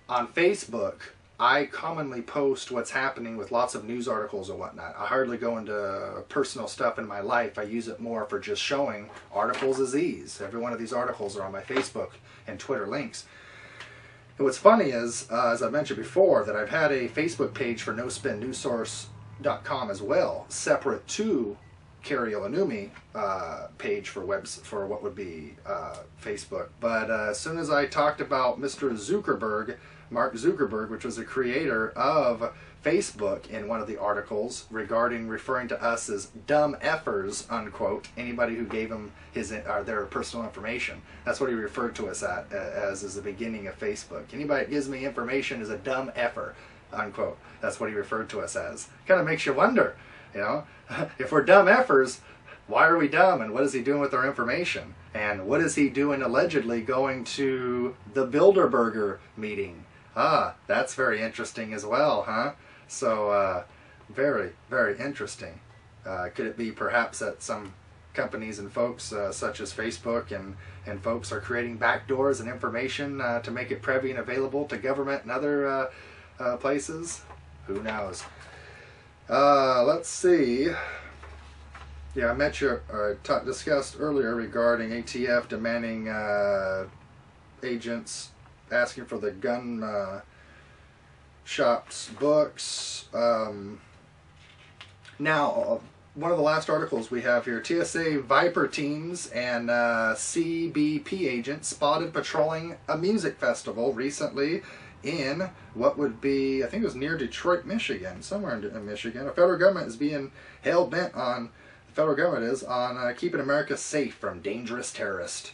on Facebook, I commonly post what's happening with lots of news articles and whatnot. I hardly go into personal stuff in my life. I use it more for just showing articles as these. Every one of these articles are on my Facebook and Twitter links. And what's funny is, as I mentioned before, that I've had a Facebook page for NoSpinNewsSource.com as well, separate to Kari Ilonummi page for what would be Facebook. But as soon as I talked about Mr. Zuckerberg, Mark Zuckerberg, which was the creator of Facebook, in one of the articles referring to us as dumb effers, unquote, anybody who gave him their personal information. That's what he referred to us as the beginning of Facebook. Anybody that gives me information is a dumb effer, unquote. That's what he referred to us as. Kind of makes you wonder, you know, if we're dumb effers, why are we dumb, and what is he doing with our information? And what is he doing allegedly going to the Bilderberger meeting? Ah, that's very interesting as well, huh? So, very, very interesting. Could it be perhaps that some companies and folks such as Facebook and folks are creating backdoors and information to make it privy and available to government and other places? Who knows? Let's see. Yeah, I discussed earlier regarding ATF demanding agents asking for the gun shop's books. Now, one of the last articles we have here, TSA Viper teams and CBP agents spotted patrolling a music festival recently in what would be, I think it was near Detroit, Michigan, somewhere in Michigan. The federal government is being hell-bent on, keeping America safe from dangerous terrorists.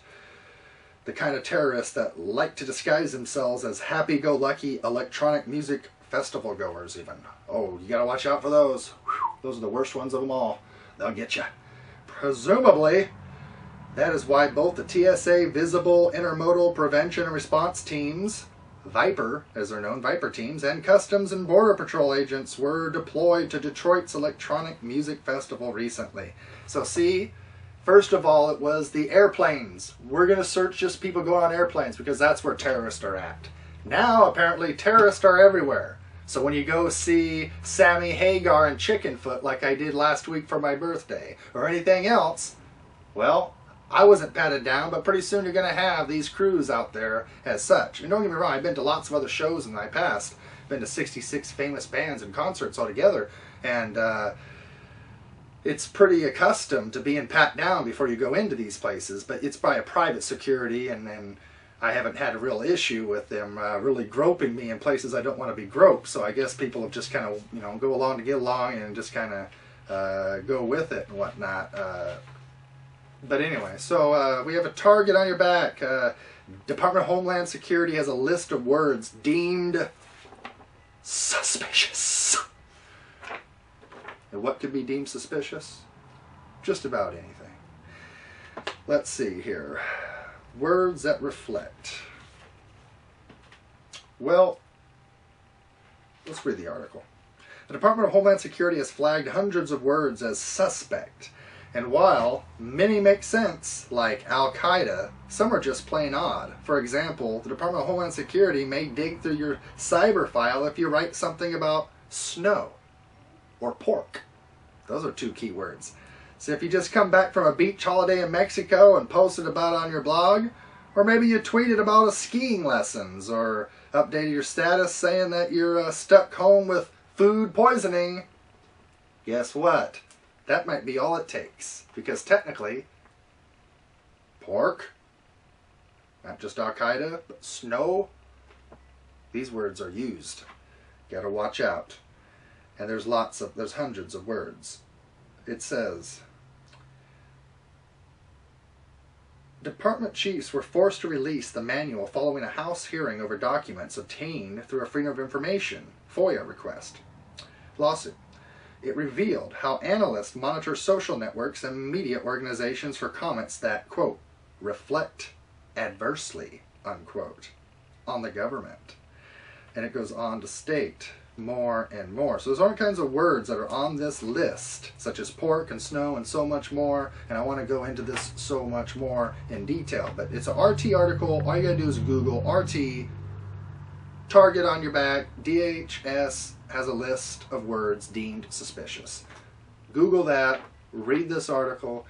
The kind of terrorists that like to disguise themselves as happy-go-lucky electronic music festival goers even. Oh, you gotta watch out for those. Whew, those are the worst ones of them all. They'll get you. Presumably, that is why both the TSA Visible Intermodal Prevention and Response teams, Viper, as they're known, Viper teams, and Customs and Border Patrol agents were deployed to Detroit's Electronic Music Festival recently. So see, first of all, it was the airplanes. We're going to search just people going on airplanes because that's where terrorists are at. Now, apparently, terrorists are everywhere. So when you go see Sammy Hagar and Chickenfoot like I did last week for my birthday, or anything else, well, I wasn't patted down, but pretty soon you're going to have these crews out there as such. And don't get me wrong, I've been to lots of other shows in my past. Been to 66 famous bands and concerts altogether, and it's pretty accustomed to being pat down before you go into these places, but it's by a private security, and I haven't had a real issue with them really groping me in places I don't want to be groped. So I guess people have just kind of, go along to get along and just kind of go with it and whatnot. But anyway, so we have a target on your back. Department of Homeland Security has a list of words deemed suspicious. And what could be deemed suspicious? Just about anything. Let's see here. Words that reflect. Well, let's read the article. The Department of Homeland Security has flagged hundreds of words as suspect. And while many make sense, like Al-Qaeda, some are just plain odd. For example, the Department of Homeland Security may dig through your cyber file if you write something about snow or pork. Those are two key words. So if you just come back from a beach holiday in Mexico and posted about it on your blog, or maybe you tweeted about a skiing lessons, or updated your status saying that you're stuck home with food poisoning, guess what? That might be all it takes. Because technically, pork, not just Al-Qaeda, but snow, these words are used. Gotta watch out. And there's hundreds of words. It says, Department chiefs were forced to release the manual following a House hearing over documents obtained through a Freedom of Information FOIA request. Lawsuit. It revealed how analysts monitor social networks and media organizations for comments that, quote, reflect adversely, unquote, on the government. And it goes on to state more and more. So there's all kinds of words that are on this list, such as pork and snow and so much more, and I want to go into this so much more in detail. But it's an RT article. All you gotta do is Google RT, target on your back, DHS has a list of words deemed suspicious. Google that, read this article.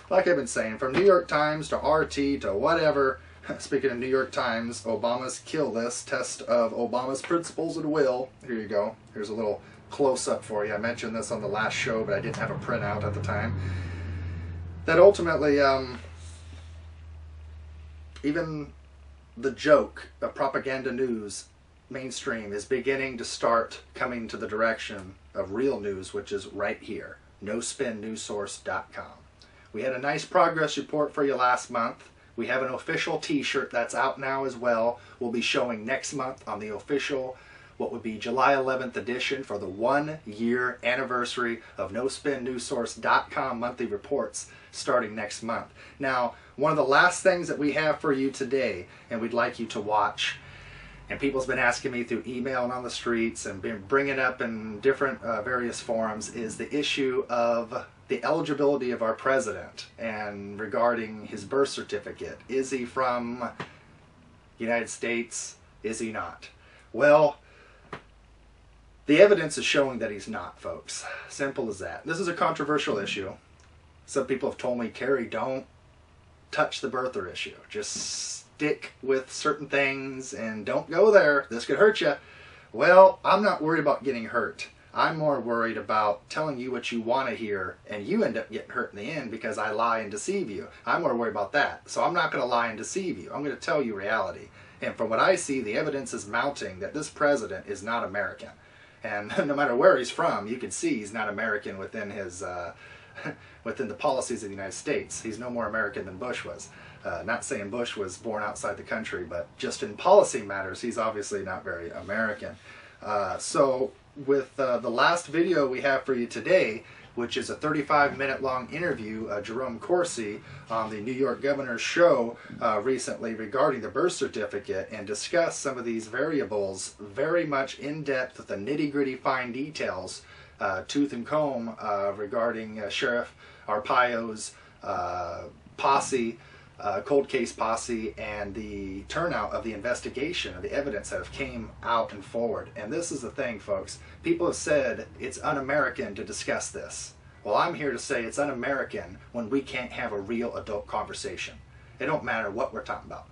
Like I've been saying, from New York Times to RT to whatever. Speaking of New York Times, Obama's kill list, test of Obama's principles and will. Here you go. Here's a little close-up for you. I mentioned this on the last show, but I didn't have a printout at the time. That ultimately, even the joke of propaganda news mainstream is beginning to start coming to the direction of real news, which is right here. NoSpinNewsSource.com. We had a nice progress report for you last month. We have an official t-shirt that's out now as well. We'll be showing next month on the official, what would be July 11th edition for the 1-year anniversary of NoSpinNewsSource.com monthly reports starting next month. Now, one of the last things that we have for you today, and we'd like you to watch, and people's been asking me through email and on the streets and been bringing up in different various forums, is the issue of the eligibility of our president and regarding his birth certificate. Is he from the United States? Is he not? Well, the evidence is showing that he's not, folks. Simple as that. This is a controversial issue. Some people have told me, Kari, don't touch the birther issue. Just stick with certain things and don't go there. This could hurt you. Well, I'm not worried about getting hurt. I'm more worried about telling you what you want to hear and you end up getting hurt in the end because I lie and deceive you. I'm more worried about that. So I'm not going to lie and deceive you. I'm going to tell you reality. And from what I see, the evidence is mounting that this president is not American. And no matter where he's from, you can see he's not American within his within the policies of the United States. He's no more American than Bush was. Not saying Bush was born outside the country, but just in policy matters, he's obviously not very American. So with the last video we have for you today, which is a 35-minute long interview, Jerome Corsi on the New York Governor's show recently regarding the birth certificate, and discuss some of these variables very much in depth with the nitty-gritty fine details, tooth and comb, regarding Sheriff Arpaio's posse, cold case posse, and the turnout of the investigation of the evidence that have came out and forward. And this is the thing, folks. People have said it's un-American to discuss this. Well, I'm here to say it's un-American when we can't have a real adult conversation. It don't matter what we're talking about.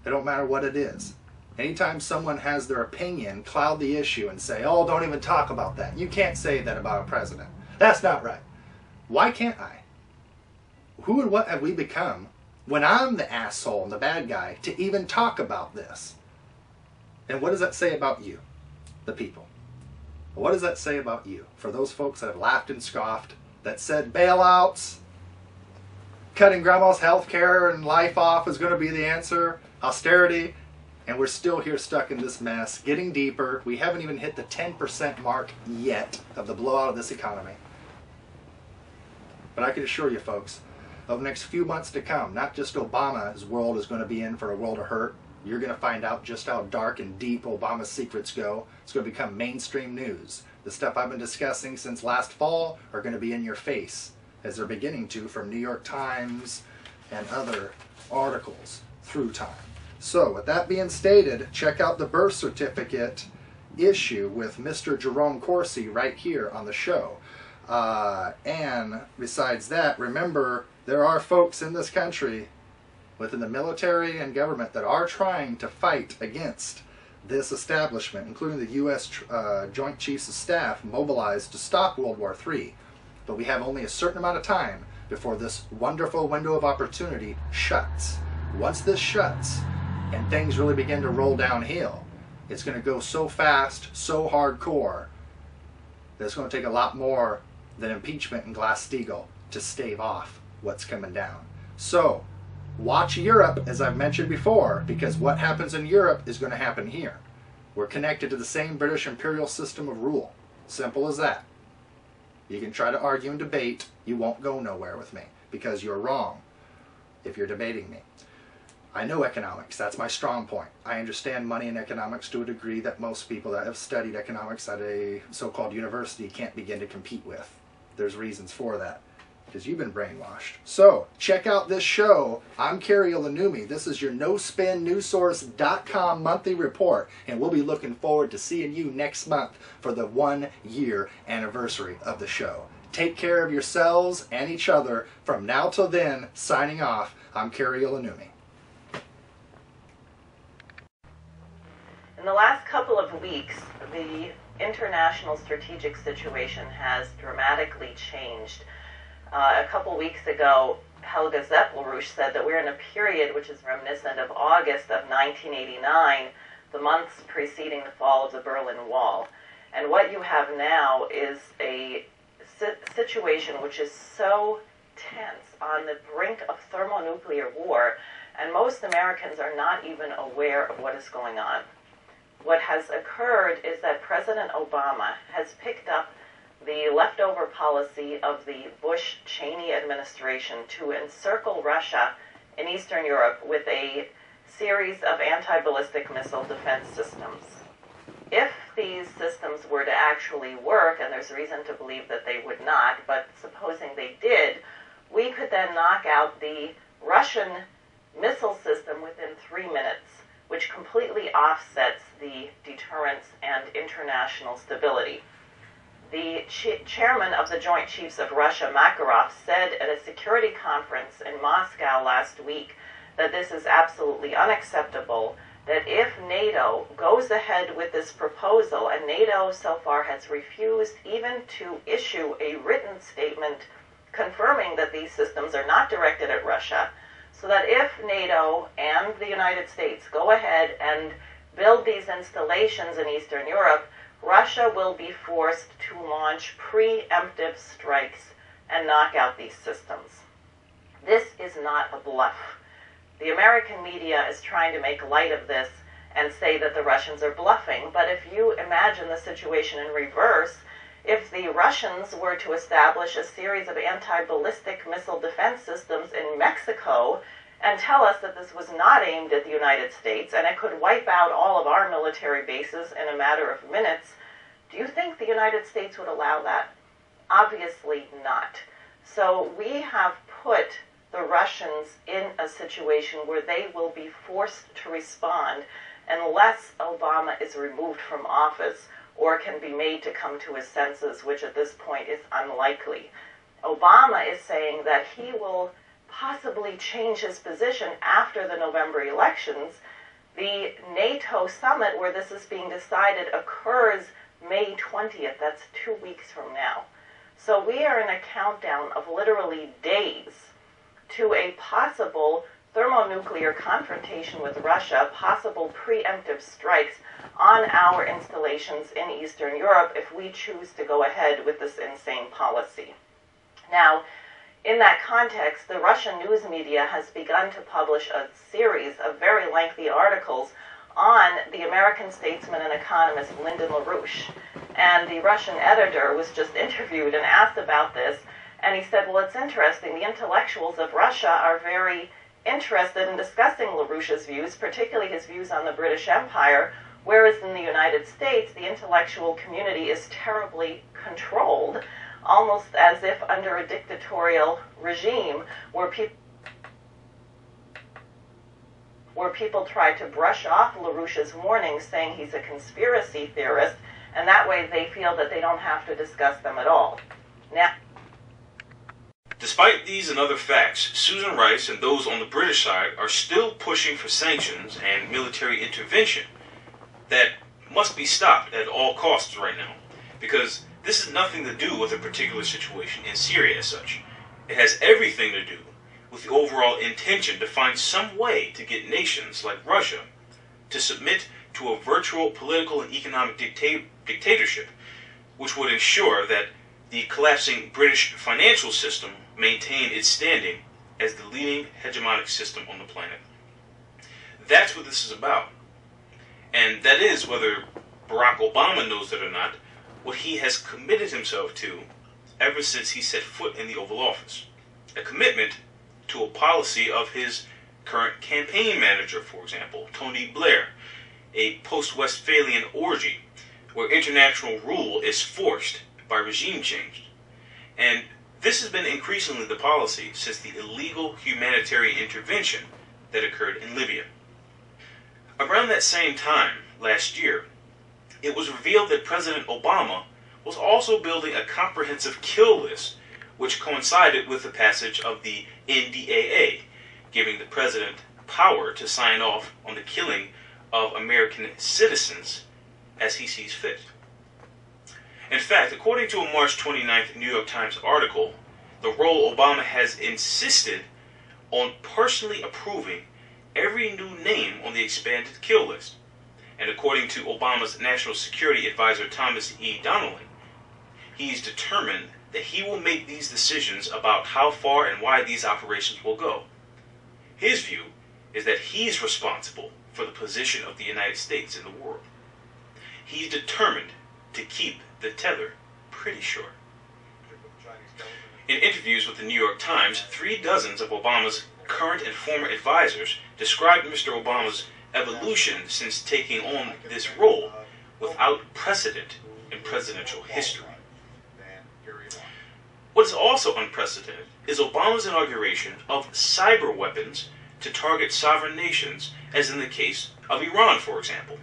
It don't matter what it is. Anytime someone has their opinion, cloud the issue and say, oh, don't even talk about that. You can't say that about a president. That's not right. Why can't I? Who and what have we become when I'm the asshole and the bad guy to even talk about this? And what does that say about you, the people? What does that say about you? For those folks that have laughed and scoffed, that said bailouts, cutting grandma's health care and life off is going to be the answer, austerity, and we're still here stuck in this mess, getting deeper. We haven't even hit the 10% mark yet of the blowout of this economy. But I can assure you, folks, over the next few months to come, not just Obama's world is going to be in for a world of hurt. You're going to find out just how dark and deep Obama's secrets go. It's going to become mainstream news. The stuff I've been discussing since last fall are going to be in your face, as they're beginning to from New York Times and other articles through time. So with that being stated, check out the birth certificate issue with Mr. Jerome Corsi right here on the show. And besides that, remember, there are folks in this country within the military and government that are trying to fight against this establishment, including the U.S. Joint Chiefs of Staff mobilized to stop World War III. But we have only a certain amount of time before this wonderful window of opportunity shuts. Once this shuts and things really begin to roll downhill, it's going to go so fast, so hardcore, It's going to take a lot more than impeachment and Glass-Steagall to stave off what's coming down. So, watch Europe, as I've mentioned before, because what happens in Europe is going to happen here. We're connected to the same British imperial system of rule. Simple as that. You can try to argue and debate. You won't go nowhere with me because you're wrong if you're debating me. I know economics. That's my strong point. I understand money and economics to a degree that most people that have studied economics at a so-called university can't begin to compete with. There's reasons for that, because you've been brainwashed. So, check out this show. I'm Kari Ilonummi. This is your NoSpinNewsSource.com monthly report, and we'll be looking forward to seeing you next month for the 1-year anniversary of the show. Take care of yourselves and each other. From now till then, signing off, I'm Kari Ilonummi. In the last couple of weeks, the international strategic situation has dramatically changed. A couple weeks ago, Helga Zeppelrush said that we're in a period which is reminiscent of August of 1989, the months preceding the fall of the Berlin Wall. And what you have now is a situation which is so tense, on the brink of thermonuclear war, and most Americans are not even aware of what is going on. What has occurred is that President Obama has picked up the leftover policy of the Bush-Cheney administration to encircle Russia in Eastern Europe with a series of anti-ballistic missile defense systems. If these systems were to actually work, and there's reason to believe that they would not, but supposing they did, we could then knock out the Russian missile system within 3 minutes, which completely offsets the deterrence and international stability. The chairman of the Joint Chiefs of Russia, Makarov, said at a security conference in Moscow last week that this is absolutely unacceptable, that if NATO goes ahead with this proposal, and NATO so far has refused even to issue a written statement confirming that these systems are not directed at Russia, so that if NATO and the United States go ahead and build these installations in Eastern Europe, Russia will be forced to launch preemptive strikes and knock out these systems. This is not a bluff. The American media is trying to make light of this and say that the Russians are bluffing, but if you imagine the situation in reverse, if the Russians were to establish a series of anti-ballistic missile defense systems in Mexico and tell us that this was not aimed at the United States and it could wipe out all of our military bases in a matter of minutes, do you think the United States would allow that? Obviously not. So we have put the Russians in a situation where they will be forced to respond unless Obama is removed from office or can be made to come to his senses, which at this point is unlikely. Obama is saying that he will possibly change his position after the November elections. The NATO summit where this is being decided occurs May 20th. That's 2 weeks from now. So we are in a countdown of literally days to a possible thermonuclear confrontation with Russia, possible preemptive strikes on our installations in Eastern Europe if we choose to go ahead with this insane policy. Now, in that context, the Russian news media has begun to publish a series of very lengthy articles on the American statesman and economist Lyndon LaRouche. And the Russian editor was just interviewed and asked about this, and he said, well, it's interesting, the intellectuals of Russia are very interested in discussing LaRouche's views, particularly his views on the British Empire, whereas in the United States, the intellectual community is terribly controlled, almost as if under a dictatorial regime where people try to brush off LaRouche's warnings saying he's a conspiracy theorist, and that way they feel that they don't have to discuss them at all. Now, despite these and other facts, Susan Rice and those on the British side are still pushing for sanctions and military intervention that must be stopped at all costs right now, because this has nothing to do with a particular situation in Syria as such. It has everything to do with the overall intention to find some way to get nations like Russia to submit to a virtual political and economic dictatorship which would ensure that the collapsing British financial system maintained its standing as the leading hegemonic system on the planet. That's what this is about. And that is, whether Barack Obama knows it or not, what he has committed himself to ever since he set foot in the Oval Office. A commitment to a policy of his current campaign manager, for example, Tony Blair, a post-Westphalian orgy where international rule is forced by regime change. And this has been increasingly the policy since the illegal humanitarian intervention that occurred in Libya. Around that same time, last year, it was revealed that President Obama was also building a comprehensive kill list, which coincided with the passage of the NDAA, giving the president power to sign off on the killing of American citizens as he sees fit. In fact, according to a March 29th New York Times article, the role Obama has insisted on personally approving every new name on the expanded kill list. And according to Obama's National Security Advisor Thomas E. Donnelly, he's determined that he will make these decisions about how far and wide these operations will go. His view is that he's responsible for the position of the United States in the world. He's determined to keep the tether pretty short. In interviews with the New York Times, 36 of Obama's current and former advisors described Mr. Obama's evolution since taking on this role without precedent in presidential history. What is also unprecedented is Obama's inauguration of cyber weapons to target sovereign nations, as in the case of Iran, for example.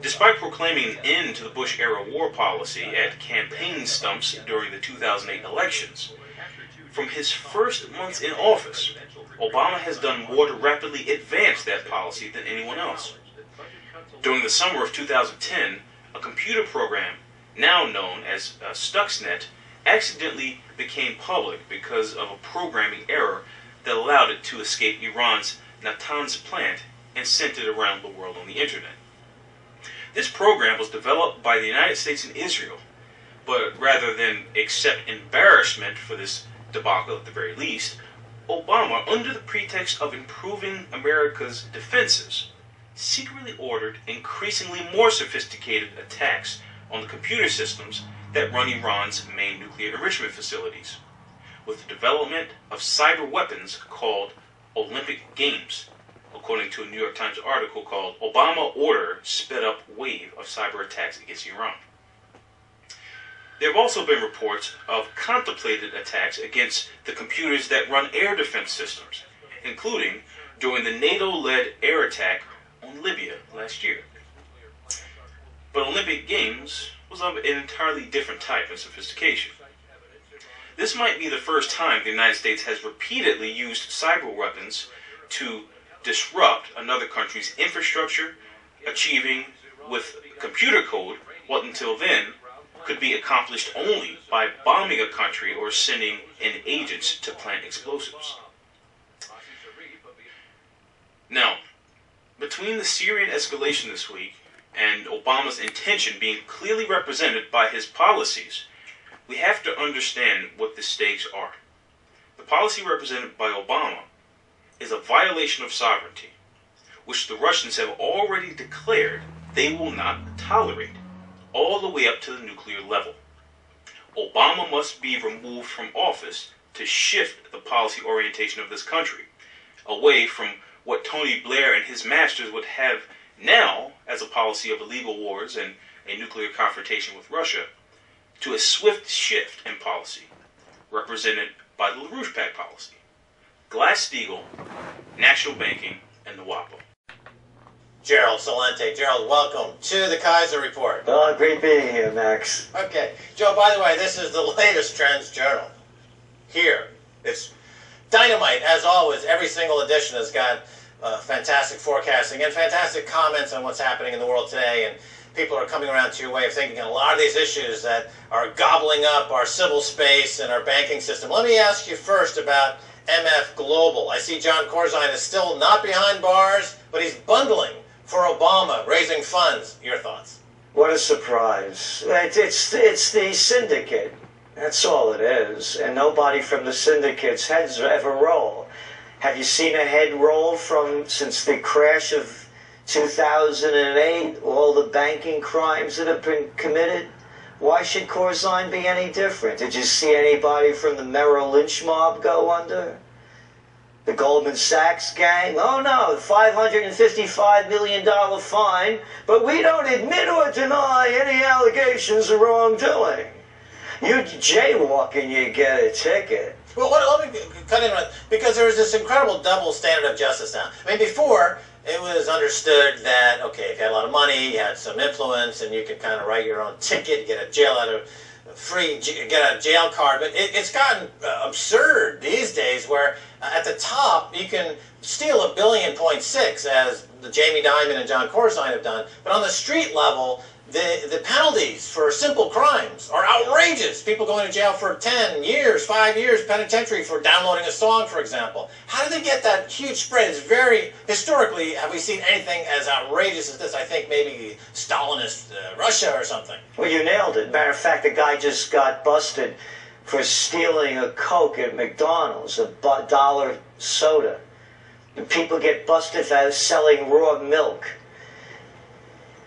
Despite proclaiming an end to the Bush-era war policy at campaign stumps during the 2008 elections, from his first months in office, Obama has done more to rapidly advance that policy than anyone else. During the summer of 2010, a computer program, now known as Stuxnet, accidentally became public because of a programming error that allowed it to escape Iran's Natanz plant and sent it around the world on the internet. This program was developed by the United States and Israel, but rather than accept embarrassment for this debacle at the very least, Obama, under the pretext of improving America's defenses, secretly ordered increasingly more sophisticated attacks on the computer systems that run Iran's main nuclear enrichment facilities, with the development of cyber weapons called Olympic Games, according to a New York Times article called "Obama Order Sped Up Wave of Cyber Attacks Against Iran." There have also been reports of contemplated attacks against the computers that run air defense systems, including during the NATO-led air attack on Libya last year. But Olympic Games was of an entirely different type of sophistication. This might be the first time the United States has repeatedly used cyber weapons to disrupt another country's infrastructure, achieving with computer code what until then could be accomplished only by bombing a country or sending in agents to plant explosives. Now, between the Syrian escalation this week and Obama's intention being clearly represented by his policies, we have to understand what the stakes are. The policy represented by Obama is a violation of sovereignty, which the Russians have already declared they will not tolerate, all the way up to the nuclear level. Obama must be removed from office to shift the policy orientation of this country away from what Tony Blair and his masters would have now as a policy of illegal wars and a nuclear confrontation with Russia, to a swift shift in policy represented by the LaRouche Pact policy, Glass-Steagall, national banking, and the WAPO. Gerald Salente. Gerald, welcome to the Kaiser Report. Oh, great being here, Max. Okay. Joe, by the way, this is the latest Trends Journal. Here. It's dynamite, as always. Every single edition has got fantastic forecasting and fantastic comments on what's happening in the world today, and people are coming around to your way of thinking on a lot of these issues that are gobbling up our civil space and our banking system. Let me ask you first about MF Global. I see John Corzine is still not behind bars, but he's bundling for Obama, raising funds. Your thoughts? What a surprise. It's the syndicate. That's all it is. And nobody from the syndicate's heads ever roll. Have you seen a head roll since the crash of 2008? All the banking crimes that have been committed? Why should Corzine be any different? Did you see anybody from the Merrill Lynch mob go under? The Goldman Sachs gang? Oh no, $555 million fine, but we don't admit or deny any allegations of wrongdoing. You jaywalk and you get a ticket. Well, let me cut in on it, because there is this incredible double standard of justice now. I mean, before, it was understood that, okay, if you had a lot of money, you had some influence, and you could kind of write your own ticket, get a jail card. But it's gotten absurd these days, where at the top you can steal $1.6 billion, as the Jamie Dimon and John Corzine have done. But on the street level, the penalties for simple crimes are outrageous. People going to jail for 10 years, 5 years, penitentiary for downloading a song, for example. How did they get that huge spread? It's very, historically, have we seen anything as outrageous as this? I think maybe Stalinist Russia or something. Well, you nailed it. Matter of fact, the guy just got busted for stealing a Coke at McDonald's, a $1 soda. And people get busted for selling raw milk.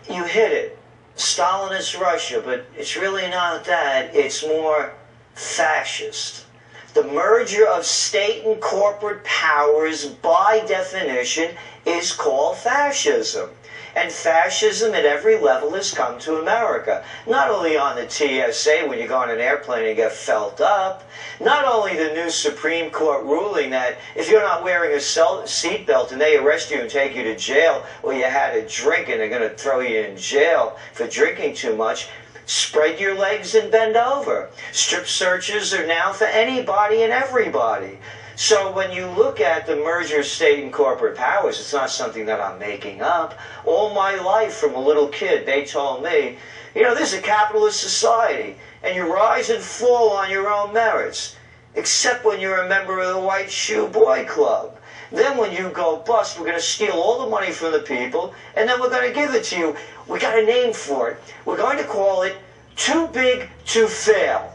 You hit it. Stalinist Russia, but it's really not that. It's more fascist. The merger of state and corporate powers, by definition, is called fascism. And fascism at every level has come to America. Not only on the TSA when you go on an airplane and get felt up, not only the new Supreme Court ruling that if you're not wearing a seatbelt and they arrest you and take you to jail, or you had a drink and they're going to throw you in jail for drinking too much, spread your legs and bend over. Strip searches are now for anybody and everybody. So when you look at the merger of state and corporate powers, it's not something that I'm making up. All my life from a little kid, they told me, you know, this is a capitalist society, and you rise and fall on your own merits, except when you're a member of the White Shoe Boy Club. Then when you go bust, we're going to steal all the money from the people, and then we're going to give it to you. We got a name for it. We're going to call it Too Big to Fail,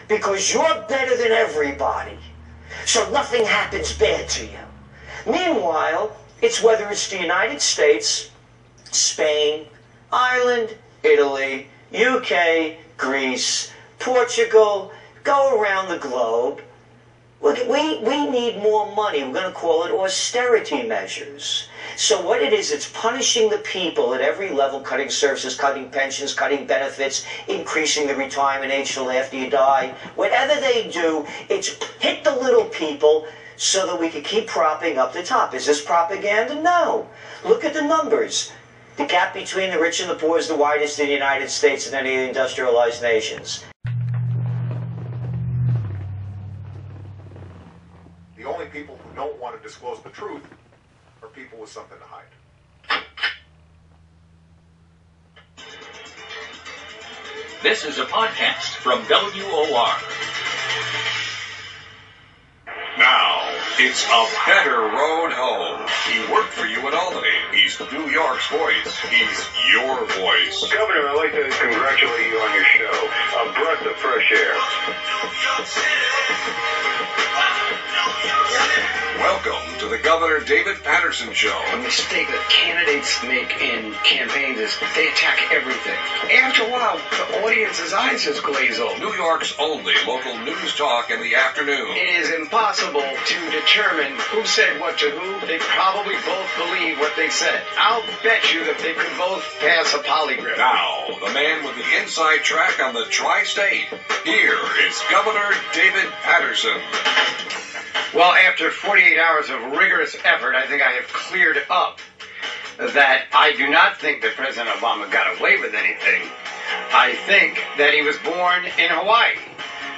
because you're better than everybody. So nothing happens bad to you. Meanwhile, it's whether it's the United States, Spain, Ireland, Italy, UK, Greece, Portugal, go around the globe. Look, we need more money. We're going to call it austerity measures. So what it is, it's punishing the people at every level, cutting services, cutting pensions, cutting benefits, increasing the retirement age till after you die. Whatever they do, it's hit the little people so that we can keep propping up the top. Is this propaganda? No. Look at the numbers. The gap between the rich and the poor is the widest in the United States and any of the industrialized nations. The only people who don't want to disclose the truth are people with something to hide. This is a podcast from WOR. Now, it's A Better Road Home. He worked for you in Albany. He's New York's voice. He's your voice. Governor, I'd like to congratulate you on your show. A breath of fresh air. Welcome to the Governor David Patterson Show. A mistake that candidates make in campaigns is they attack everything. After a while, the audience's eyes just glaze over. New York's only local news talk in the afternoon. It is impossible to determine who said what to who. They probably both believe what they said. I'll bet you that they could both pass a polygraph. Now, the man with the inside track on the tri-state. Here is Governor David Patterson. Well, after 48 hours of rigorous effort, I think I have cleared up that I do not think that President Obama got away with anything. I think that he was born in Hawaii.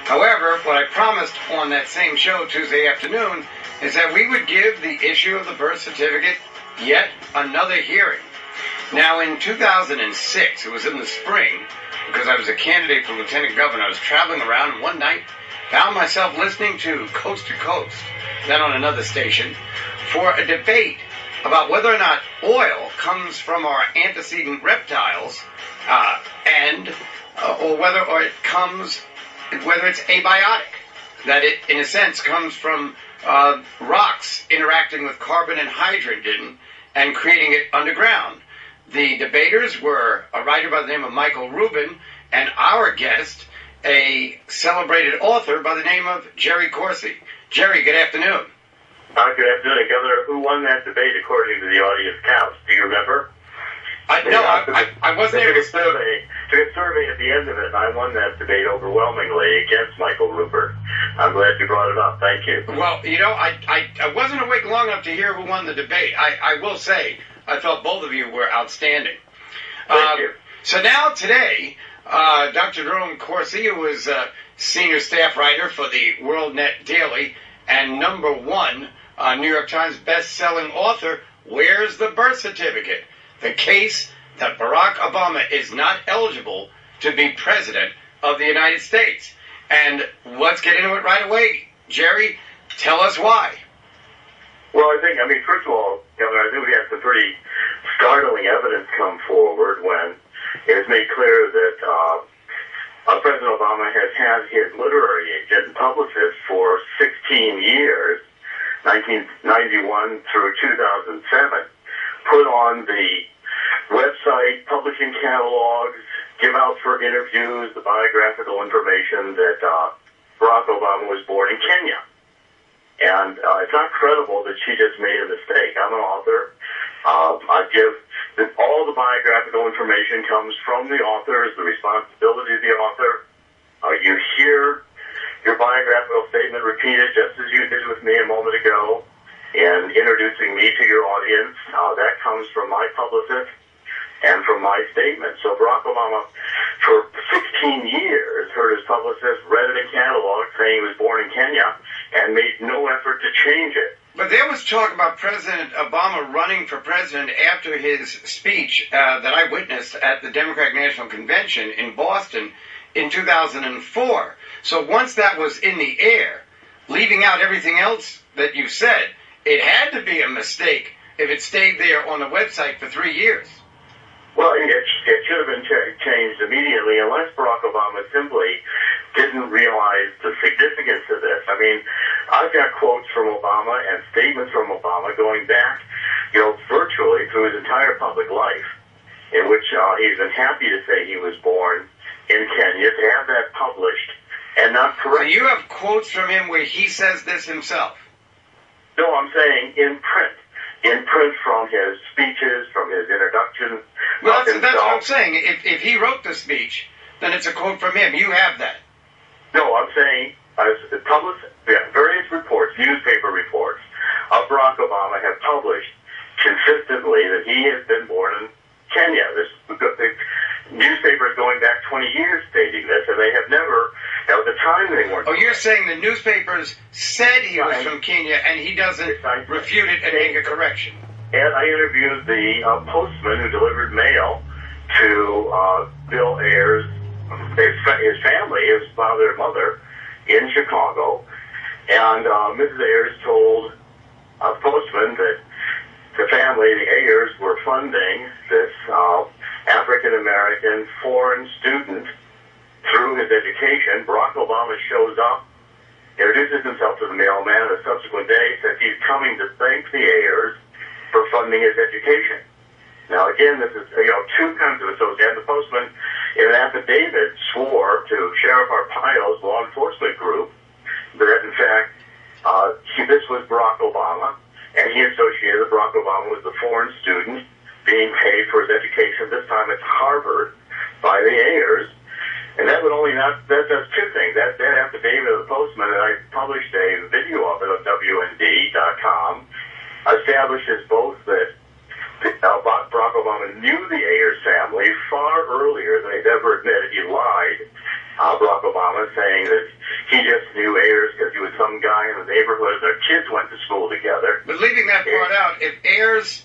However, what I promised on that same show Tuesday afternoon is that we would give the issue of the birth certificate yet another hearing. Now, in 2006, it was in the spring, because I was a candidate for lieutenant governor. I was traveling around, and one night found myself listening to Coast to Coast, then on another station, for a debate about whether or not oil comes from our antecedent reptiles, or whether it's abiotic, that it, in a sense, comes from rocks interacting with carbon and hydrogen and creating it underground. The debaters were a writer by the name of Michael Rubin and our guest, a celebrated author by the name of Jerry Corsi. Jerry, good afternoon. Good afternoon, Governor. Who won that debate according to the audience counts? Do you remember? I wasn't able to... Took a survey at the end of it, and I won that debate overwhelmingly against Michael Rupert. I'm glad you brought it up. Thank you. Well, you know, I wasn't awake long enough to hear who won the debate. I will say, I thought both of you were outstanding. Thank you. So now, today, Dr. Jerome Corsi, who is a senior staff writer for the WorldNet Daily and #1 New York Times best-selling author, Where's the Birth Certificate? The case that Barack Obama is not eligible to be president of the United States. And let's get into it right away. Jerry, tell us why. Well, first of all, Governor, I think we had some pretty startling evidence come forward when it was made clear that President Obama has had his literary agent and publicist for 16 years, 1991 through 2007, put on the website, publishing catalogs, give out for interviews the biographical information that Barack Obama was born in Kenya. And it's not credible that she just made a mistake. I'm an author. I give all the biographical information comes from the author, is the responsibility of the author. You hear your biographical statement repeated just as you did with me a moment ago in introducing me to your audience. That comes from my publicist and from my statement. So Barack Obama, for 16 years, heard his publicist, read in a catalog saying he was born in Kenya, and made no effort to change it. But there was talk about President Obama running for president after his speech that I witnessed at the Democratic National Convention in Boston in 2004. So once that was in the air, leaving out everything else that you said, it had to be a mistake if it stayed there on the website for 3 years. Well, it should have been changed immediately unless Barack Obama simply didn't realize the significance of this. I've got quotes from Obama and statements from Obama going back, virtually through his entire public life, in which he's been happy to say he was born in Kenya, to have that published and not correct. So you have quotes from him where he says this himself? No, I'm saying in print. In print from his speeches, from his introduction. Well, that's what I'm saying. If he wrote the speech, then it's a quote from him. You have that. No, I'm saying various reports, newspaper reports of Barack Obama have published consistently that he has been born in Kenya. The newspapers going back 20 years stating this, and they have never, at the time they weren't. Oh, you're saying the newspapers said he was from Kenya, and he doesn't refute it and make a correction. And I interviewed the postman who delivered mail to Bill Ayers, his family, his father and mother, in Chicago. And Mrs. Ayers told the postman that the family, the Ayers, were funding this African-American foreign student through his education. Barack Obama shows up, introduces himself to the mailman, and the subsequent day says he's coming to thank the Ayers for funding his education. Now, again, this is, two kinds of association. The postman, in an affidavit, swore to Sheriff Arpaio's law enforcement group that, in fact, this was Barack Obama, and he associated Barack Obama with the foreign student being paid for his education, this time at Harvard, by the Ayers. And that would only not, that does two things. That affidavit of the postman, and I published a video of it on WND.com, establishes both that Barack Obama knew the Ayers family far earlier than he'd ever admitted he lied. Barack Obama saying that he just knew Ayers because he was some guy in the neighborhood and their kids went to school together. But leaving that part out, if Ayers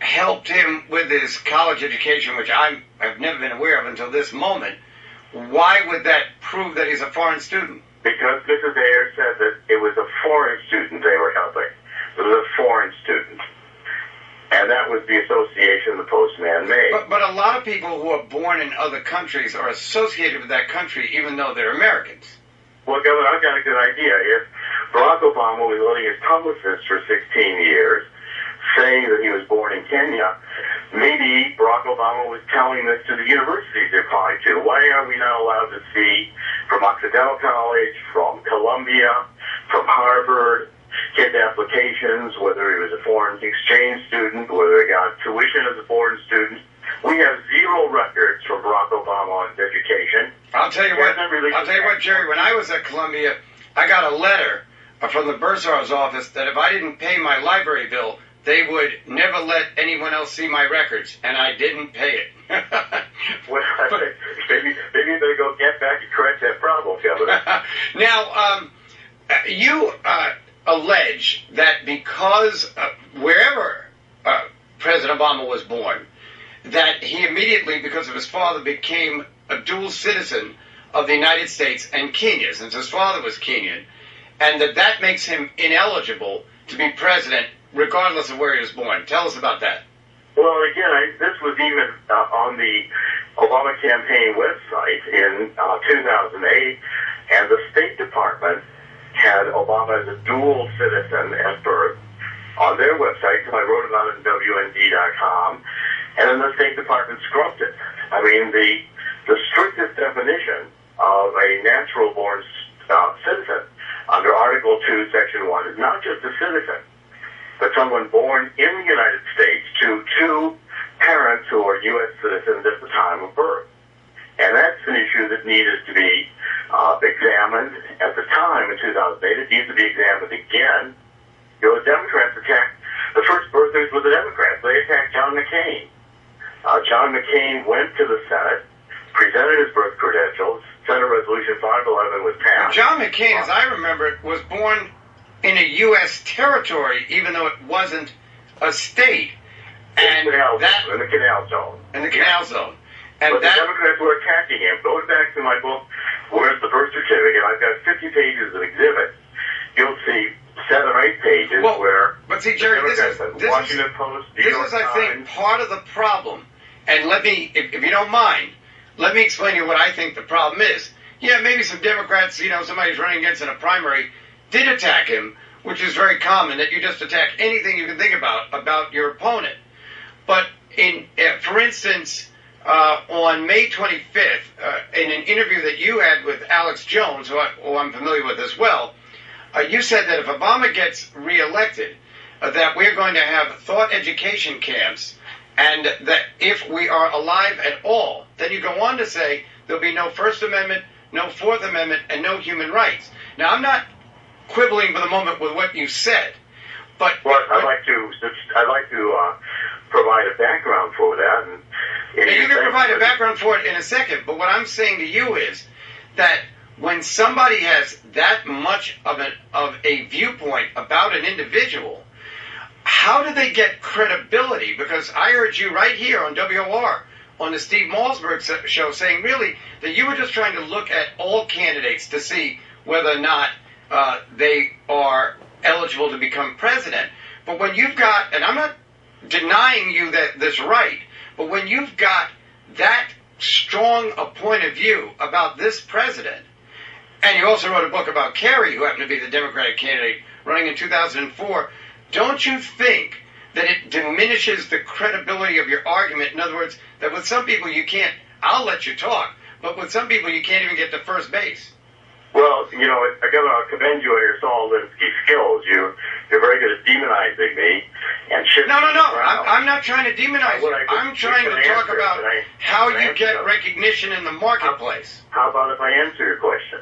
helped him with his college education, which I've never been aware of until this moment, why would that prove that he's a foreign student? Because Mrs. Ayers said that it was a foreign student they were helping. It was a foreign student. And that was the association the postman made. But a lot of people who are born in other countries are associated with that country, even though they're Americans. Well, Governor, I've got a good idea. If Barack Obama was letting his publicist for 16 years say that he was born in Kenya, maybe Barack Obama was telling this to the universities they applied to. Why are we not allowed to see from Occidental College, from Columbia, from Harvard, kids' applications, whether he was a foreign exchange student, whether he got tuition as a foreign student? We have zero records from Barack Obama on his education. I'll tell you what, Jerry, when I was at Columbia, I got a letter from the bursar's office that if I didn't pay my library bill, they would never let anyone else see my records, and I didn't pay it. Well, maybe they go get back and correct that problem, Governor. Now, you allege that because wherever President Obama was born, that he immediately, because of his father, became a dual citizen of the United States and Kenya, since his father was Kenyan, and that makes him ineligible to be president regardless of where he was born. Tell us about that. Well, again, this was even on the Obama campaign website in 2008, and the State Department had Obama as a dual citizen at birth on their website, so I wrote about it in WND.com, and then the State Department scrubbed it. I mean, the strictest definition of a natural-born citizen under Article 2, Section 1 is not just a citizen, but someone born in the United States to two parents who are U.S. citizens at the time of birth. And that's an issue that needed to be examined at the time in 2008. It needs to be examined again. You know, the Democrats attacked, the first birthers were the Democrats. They attacked John McCain. John McCain went to the Senate, presented his birth credentials. Senate Resolution 511 was passed. John McCain, as I remember it, was born in a U.S. territory, even though it wasn't a state. And in the Canal Zone. In the Canal Zone. And but the Democrats were attacking him. Go back to my book, Where's the Birth Certificate? I've got 50 pages of exhibits. You'll see 7 or 8 pages where but see, Jerry, this is Washington Post, New York I think, part of the problem. And let me, if you don't mind, let me explain to you what I think the problem is. Yeah, maybe some Democrats, somebody's running against in a primary, did attack him, which is very common, that you just attack anything you can think about your opponent. But for instance, on May 25th, in an interview that you had with Alex Jones, who I'm familiar with as well, you said that if Obama gets reelected, that we're going to have thought education camps, and that if we are alive at all, then you go on to say there'll be no First Amendment, no Fourth Amendment, and no human rights. Now, I'm not quibbling for the moment with what you said, but I'd like to provide a background for that. And you can provide a background for it in a second. But what I'm saying to you is that when somebody has that much of a viewpoint about an individual, how do they get credibility? Because I heard you right here on WOR on the Steve Malzberg show saying really that you were just trying to look at all candidates to see whether or not they are eligible to become president. But when you've got, and I'm not denying you this right, but when you've got that strong a point of view about this president, and you also wrote a book about Kari, who happened to be the Democratic candidate running in 2004, don't you think that it diminishes the credibility of your argument? In other words, that with some people you can't, I'll let you talk, but with some people you can't even get to first base. Well, I gotta commend you on your Saul Alinsky skills. You're very good at demonizing me and shifting. No. I'm not trying to demonize you. I'm trying to talk about how you get recognition in the marketplace. How about if I answer your question?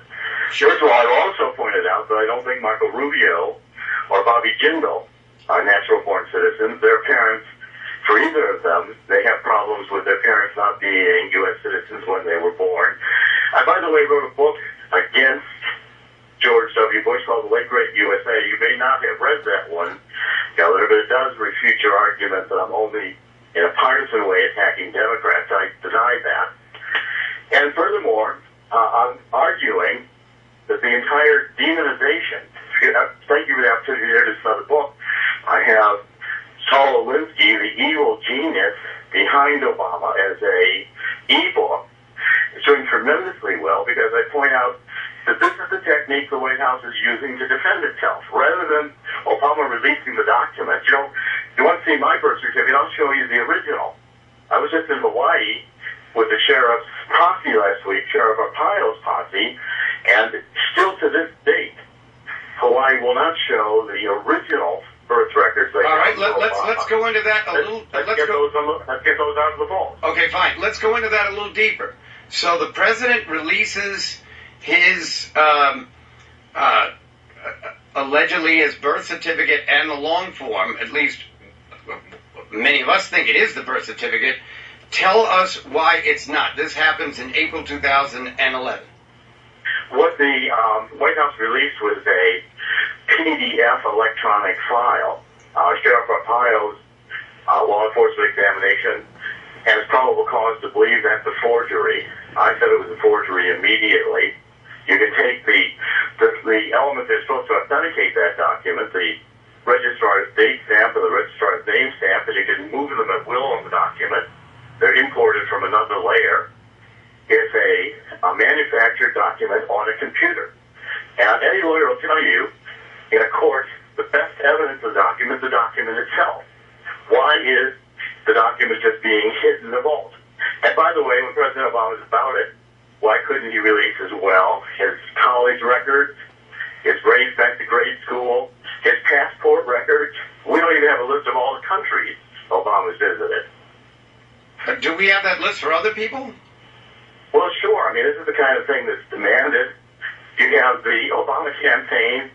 Sure. First of all, I also pointed out that I don't think Marco Rubio or Bobby Jindal are natural-born citizens. Their parents, for either of them, they have problems with their parents not being U.S. citizens when they were born. I, by the way, wrote a book against George W. Bush called The Late Great USA. You may not have read that one, Governor, but it does refute your argument that I'm only, in a partisan way, attacking Democrats. I deny that. And furthermore, I'm arguing that the entire demonization, thank you for the opportunity to introduce another book. I have Saul Alinsky, the evil genius behind Obama, as a e-book. It's doing tremendously well because I point out that this is the technique the White House is using to defend itself. Rather than Obama releasing the document, you want to see my birth certificate, I'll show you the original. I was just in Hawaii with the sheriff's posse last week, Sheriff Arpaio's posse, and still to this date, Hawaii will not show the original birth records. All right, let's go into that a little. Let's get those out of the vault. Okay, fine. Let's go into that a little deeper. So the president releases his allegedly his birth certificate and the long form. At least many of us think it is the birth certificate. Tell us why it's not. This happens in April 2011. What the White House released was a PDF electronic file. Sheriff Arpaio's law enforcement examination has probable cause to believe that's a forgery. I said it was a forgery immediately. You can take the element that's supposed to authenticate that document, the registrar's date stamp and the registrar's name stamp, and you can move them at will on the document. They're imported from another layer. It's a manufactured document on a computer. And any lawyer will tell you, in a court, the best evidence of the document itself. Why is the document just being hidden in the vault? And by the way, when President Obama was about it, why couldn't he release as well his college records, his grades back to grade school, his passport records? We don't even have a list of all the countries Obama's visited. Do we have that list for other people? Well, sure. I mean, this is the kind of thing that's demanded. You have the Obama campaign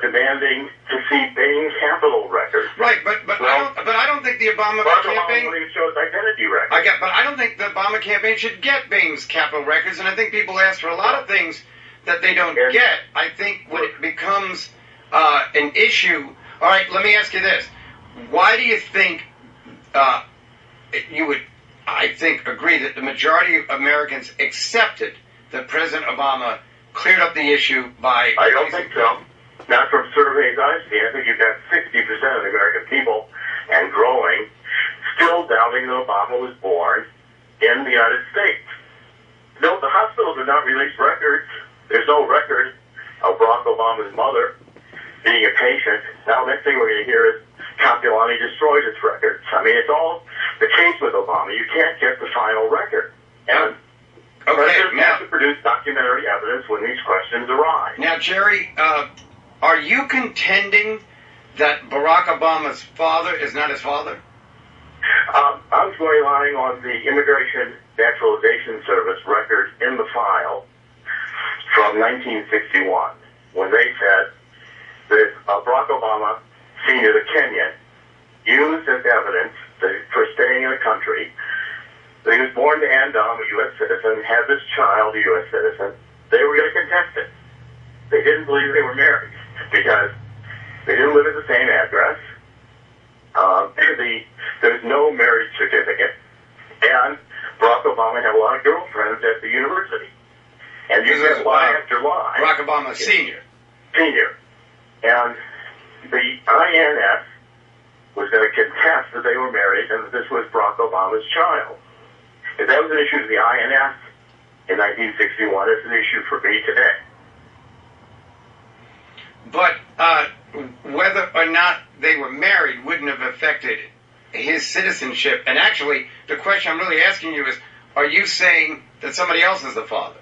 demanding to see Bain Capital records. Right, but I don't think the Obama campaign shows identity records. But I don't think the Obama campaign should get Bain's Capital records, and I think people ask for a lot of things that they don't get. I think when it becomes an issue. All right, let me ask you this: why do you think you would? I think agree that the majority of Americans accepted that President Obama cleared up the issue by. I don't think so. Not from surveys I've seen. I think you've got 60% of the American people, and growing, still doubting that Obama was born in the United States. No, the hospitals have not released records. There's no record of Barack Obama's mother being a patient. Now, the next thing we're going to hear is Capilani destroyed its records. I mean, it's all the case with Obama. You can't get the final record. And presidents have to produce documentary evidence when these questions arise. Now, Jerry, are you contending that Barack Obama's father is not his father? I'm relying on the Immigration Naturalization Service record in the file from 1961, when they said that Barack Obama, Sr., the Kenyan, used as evidence for staying in the country that he was born to Andam, a U.S. citizen, had this child, a U.S. citizen. They were going to contest it. They didn't believe they were married because they didn't live at the same address. There was no marriage certificate, and Barack Obama had a lot of girlfriends at the university. And you get lie after lie. Barack Obama Sr. Senior. And the INS was going to contest that they were married and that this was Barack Obama's child. If that was an issue to the INS in 1961, it's an issue for me today. But whether or not they were married wouldn't have affected his citizenship. And actually, the question I'm really asking you is, are you saying that somebody else is the father?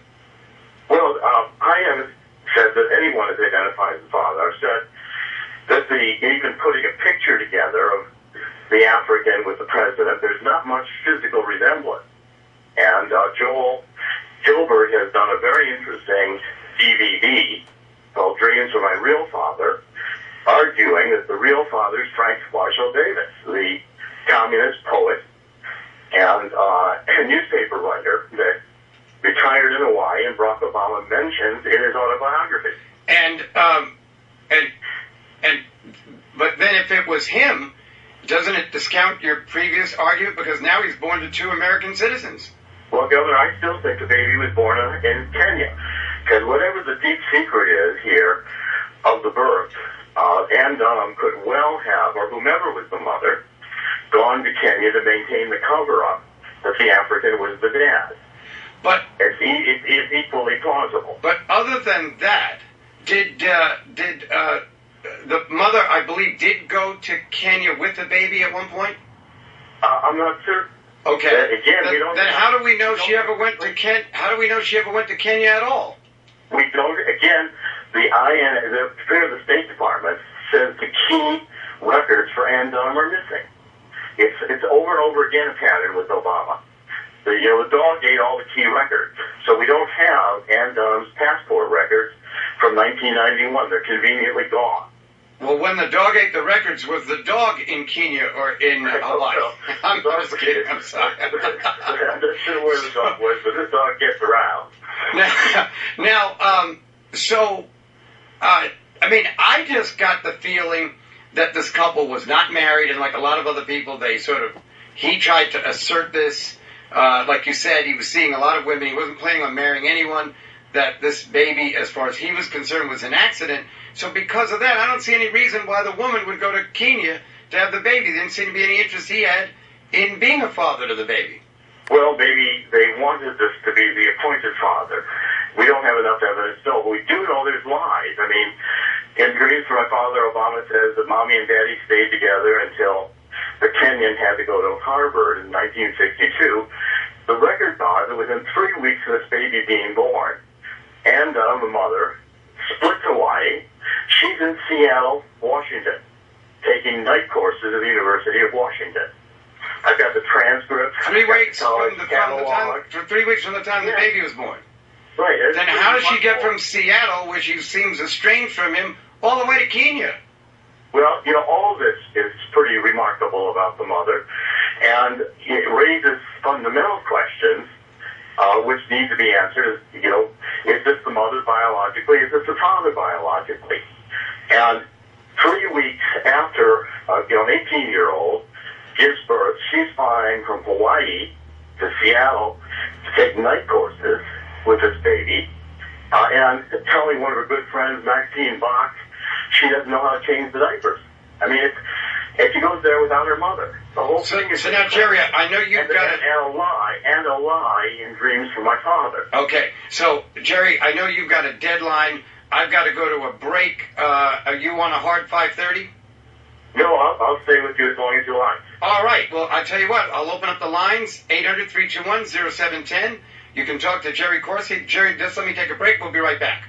Well, I haven't said that anyone is identified as the father. I've said that even putting a picture together of the African with the president, there's not much physical resemblance. And Joel Gilbert has done a very interesting DVD called Dreams of My Real Father, arguing that the real father is Frank Marshall Davis, the communist poet and newspaper writer that retired in Hawaii, and Barack Obama mentions in his autobiography. But then if it was him, doesn't it discount your previous argument, because now he's born to two American citizens? Well, Governor, I still think the baby was born in Kenya, because whatever the deep secret is here of the birth, Ann Dunham could well have, or whomever was the mother, gone to Kenya to maintain the cover-up that the African was the dad. But it's equally plausible. But other than that, did the mother, I believe, did go to Kenya with the baby at one point? I'm not sure. Okay. Again, we don't. Then how do we know she ever went to How do we know she ever went to Kenya at all? We don't. Again, the Secretary of the State Department says the key records for Ann Dunham are missing. It's over and over again a pattern with Obama. The dog ate all the key records, so we don't have Ann Dunham's passport records from 1991. They're conveniently gone. Well, when the dog ate the records, was the dog in Kenya or in Hawaii? I'm just kidding. I'm sorry. I'm not sure where the dog was, but this dog gets around. I mean, I just got the feeling that this couple was not married, and like a lot of other people, he tried to assert this. Like you said, he was seeing a lot of women. He wasn't planning on marrying anyone. That this baby, as far as he was concerned, was an accident. So because of that, I don't see any reason why the woman would go to Kenya to have the baby. There didn't seem to be any interest he had in being a father to the baby. Well, maybe they wanted this to be the appointed father. We don't have enough evidence to know, but we do know there's lies. I mean, in Greece, my father, Obama, says that mommy and daddy stayed together until the Kenyan had to go to Harvard in 1962. The records are that within 3 weeks of this baby being born, Ann Dunham, the mother, split to Hawaii. She's in Seattle, Washington, taking night courses at the University of Washington. I've got the transcript. 3 weeks from the time the baby was born. Right. Then how does she get from Seattle, where she seems estranged from him, all the way to Kenya? Well, all of this is pretty remarkable about the mother, and it raises fundamental questions which need to be answered. Is this the mother biologically? Is this the father biologically? And 3 weeks after an 18-year-old gives birth, she's flying from Hawaii to Seattle to take night courses with this baby, and telling one of her good friends, Maxine Bach, she doesn't know how to change the diapers. I mean, and she goes there without her mother. The whole thing is... So now, Jerry, I know you've got a lie in dreams from my father. Okay, so, Jerry, I know you've got a deadline. I've got to go to a break. Are you on a hard 5:30? No, I'll stay with you as long as you like. All right, well, I'll tell you what. I'll open up the lines, 800-321-0710. You can talk to Jerry Corsi. Jerry, just let me take a break. We'll be right back.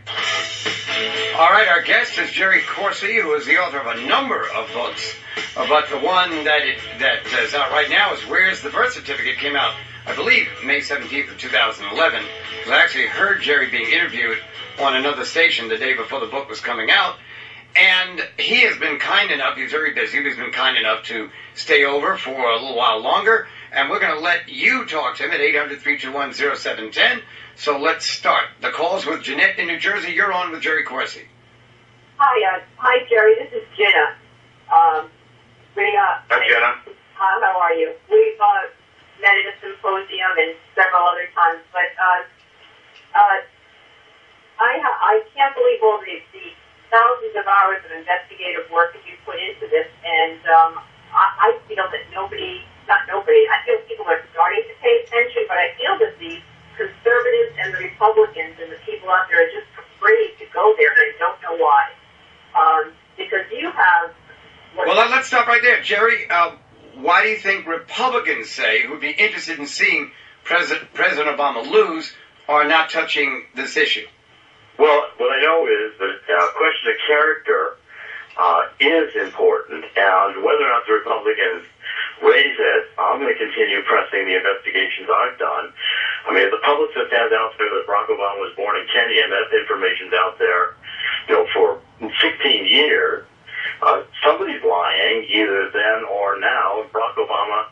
All right, our guest is Jerry Corsi, who is the author of a number of books. But the one that is out right now is Where's the Birth Certificate? It came out, I believe, May 17th of 2011. Because I actually heard Jerry being interviewed on another station the day before the book was coming out. And he has been kind enough, he's very busy, but he's been kind enough to stay over for a little while longer. And we're going to let you talk to him at 800-321-0710. So let's start. The call's with Jeanette in New Jersey. You're on with Jerry Corsi. Hi, Jerry. This is Jenna. Hi, Jenna. How are you? We've met at a symposium and several other times, but I can't believe all the thousands of hours of investigative work that you put into this, and I feel that I feel people are starting to pay attention, but I feel that the conservatives and the Republicans and the people out there are just afraid to go there, and I don't know why. Because you have... Well, let's stop right there. Jerry, why do you think Republicans say, who would be interested in seeing President Obama lose, are not touching this issue? Well, what I know is that question of character is important, and whether or not the Republicans raise it, I'm going to continue pressing the investigations I've done. I mean, the publicist has out there that Barack Obama was born in Kenya, and that information's out there, for 16 years. Somebody's lying, either then or now. Barack Obama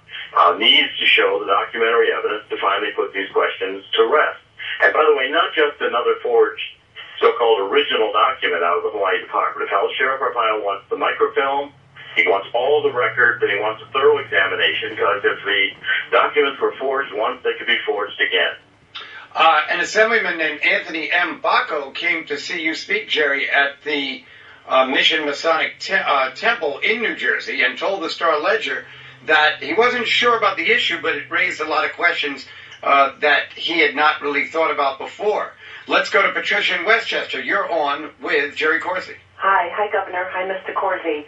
needs to show the documentary evidence to finally put these questions to rest. And by the way, not just another forged so-called original document out of the Hawaii Department of Health. Sheriff Arpaio wants the microfilm, he wants all the records, and he wants a thorough examination, because if the documents were forged once, they could be forged again. An assemblyman named Anthony M. Bacco came to see you speak, Jerry, at the Mission Masonic Temple in New Jersey and told the Star-Ledger that he wasn't sure about the issue, but it raised a lot of questions that he had not really thought about before. Let's go to Patricia in Westchester. You're on with Jerry Corsi. Hi, Governor. Hi, Mr. Corsi.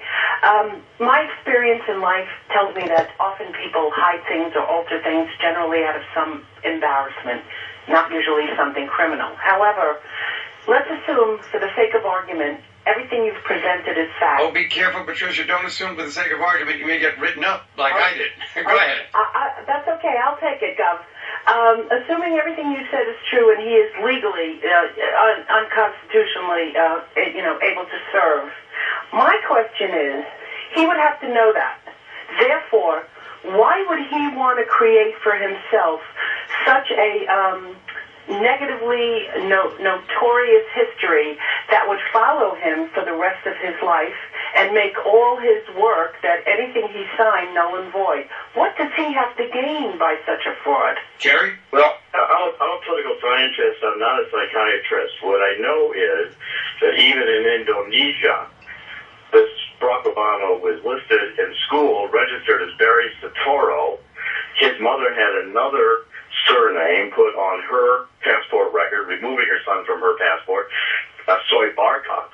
My experience in life tells me that often people hide things or alter things generally out of some embarrassment, not usually something criminal. However, let's assume, for the sake of argument, everything you've presented is fact. Oh, be careful, Patricia. Don't assume for the sake of argument you may get written up like I did. Go ahead. That's okay. I'll take it, Gov. Assuming everything you said is true and he is legally, unconstitutionally, able to serve, my question is, he would have to know that. Therefore, why would he want to create for himself such a negatively notorious history that would follow him for the rest of his life and make all his work, that anything he signed, null and void? What does he have to gain by such a fraud? Jerry? Well, I'm a political scientist. I'm not a psychiatrist. What I know is that even in Indonesia, this Barack Obama was listed in school, registered as Barry Soetoro. His mother had another surname put on her passport record, removing her son from her passport, Soy Barkov.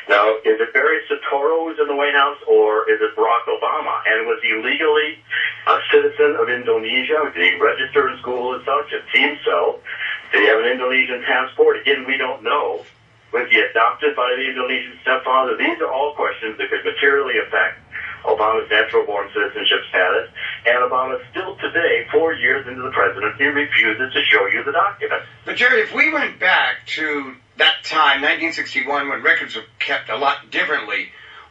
Now, is it Barry Soetoro who's in the White House, or is it Barack Obama? And was he legally a citizen of Indonesia? Did he register in school as such? It seems so. Did he have an Indonesian passport? Again, we don't know. Was he adopted by the Indonesian stepfather? These are all questions that could materially affect Obama's natural-born citizenship status, and Obama still today, 4 years into the presidency, refuses to show you the document. But Jerry, if we went back to that time, 1961, when records were kept a lot differently,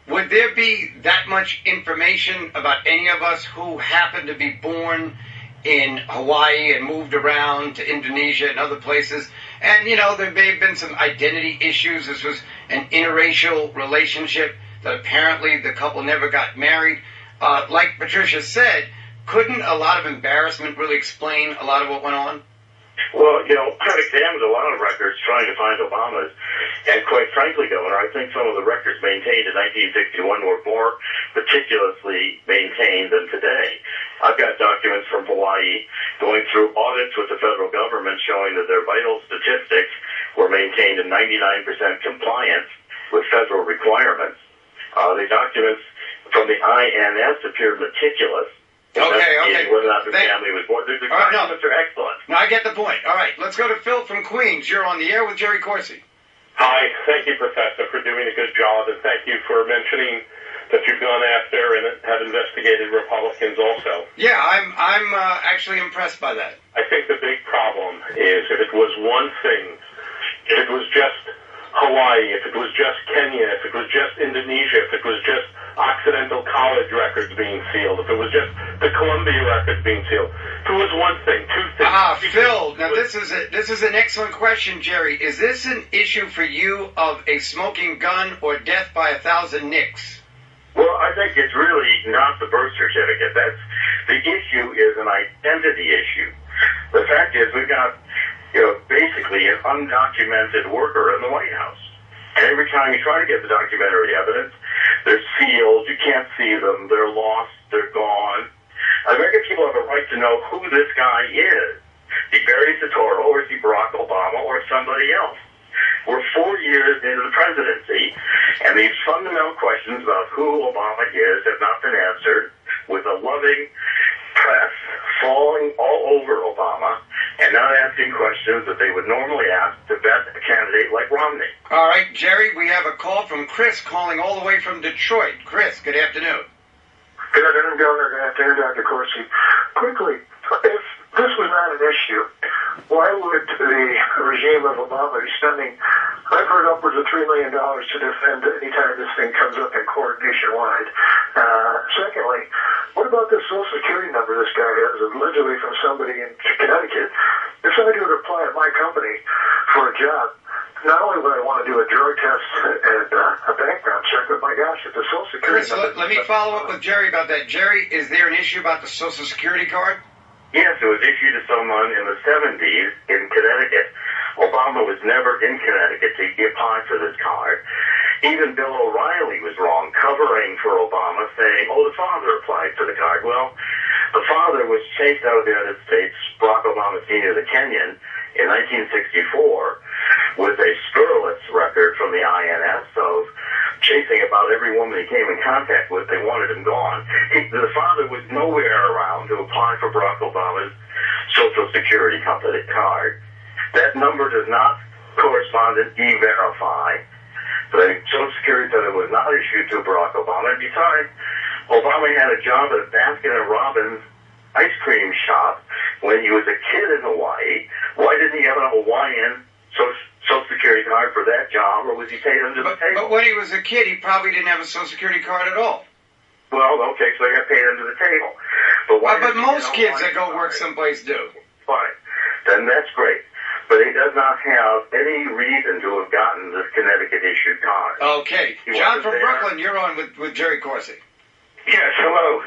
would there be that much information about any of us who happened to be born in Hawaii and moved around to Indonesia and other places? And, there may have been some identity issues. This was an interracial relationship that apparently the couple never got married. Like Patricia said, couldn't a lot of embarrassment really explain a lot of what went on? Well, I've examined a lot of records trying to find Obama's, and quite frankly, Governor, I think some of the records maintained in 1961 were more meticulously maintained than today. I've got documents from Hawaii going through audits with the federal government showing that their vital statistics were maintained in 99% compliance with federal requirements. The documents from the INS appeared meticulous. Okay. Whether or not the family was born. The documents are excellent. No, I get the point. All right, let's go to Phil from Queens. You're on the air with Jerry Corsi. Hi. Thank you, Professor, for doing a good job, and thank you for mentioning that you've gone after and have investigated Republicans also. Yeah, I'm actually impressed by that. I think the big problem is if it was one thing, if it was just Hawaii, if it was just Kenya, if it was just Indonesia, if it was just Occidental College records being sealed, if it was just the Columbia records being sealed, if it was one thing, two things. Phil, now this is an excellent question, Jerry. Is this an issue for you of a smoking gun or death by 1,000 nicks? Well, I think it's really not the birth certificate. The issue is an identity issue. The fact is we've got basically an undocumented worker in the White House. And every time you try to get the documentary evidence, they're sealed, you can't see them, they're lost, they're gone. American people have a right to know who this guy is. Is he Barry Soetoro, or is he Barack Obama, or somebody else? We're 4 years into the presidency, and these fundamental questions about who Obama is have not been answered, with a loving press falling all over Obama and not asking questions that they would normally ask to vet a candidate like Romney. All right, Jerry, we have a call from Chris calling all the way from Detroit. Chris, good afternoon. Good afternoon, Governor. Good afternoon, Dr. Corsi. Quickly, if this was not an issue, why would the regime of Obama be spending, I've heard upwards of $3 million to defend any time this thing comes up in court nationwide? Secondly, what about this Social Security number this guy has, allegedly from somebody in Connecticut? If somebody would apply at my company for a job, not only would I want to do a drug test and a background check, but my gosh, if the Social Security number... Let me follow up with Jerry about that. Jerry, is there an issue about the Social Security card? Yes, it was issued to someone in the 70s in Connecticut. Obama was never in Connecticut to apply for this card. Even Bill O'Reilly was wrong, covering for Obama, saying, oh, the father applied for the card. Well, the father was chased out of the United States, Barack Obama Sr., the Kenyan, in 1964 with a scurrilous record from the INS of chasing about every woman he came in contact with. They wanted him gone. The father was nowhere around to apply for Barack Obama's Social Security company card. That number does not correspond to E-Verify. The Social Security said it was not issued to Barack Obama. And besides, Obama had a job at Baskin & Robbins ice cream shop when he was a kid in Hawaii. Why didn't he have a Hawaiian Social Security card for that job, or was he paid under the table? But when he was a kid, he probably didn't have a Social Security card at all. Well, okay, so he got paid under the table. But most kids that go work someplace do. Fine. Then that's great. But he does not have any reason to have gotten this Connecticut-issued card. Okay. John from Brooklyn, you're on with Jerry Corsi. Yes, hello.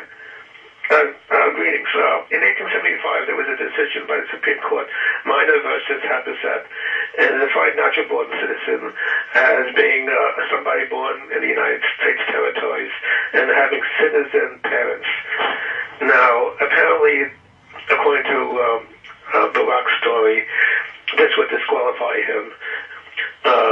Greetings. In 1875, there was a decision by the Supreme Court, minor versus habitat, and defined natural-born citizen as being somebody born in the United States territories and having citizen parents. Now, apparently, according to Barack's story, this would disqualify him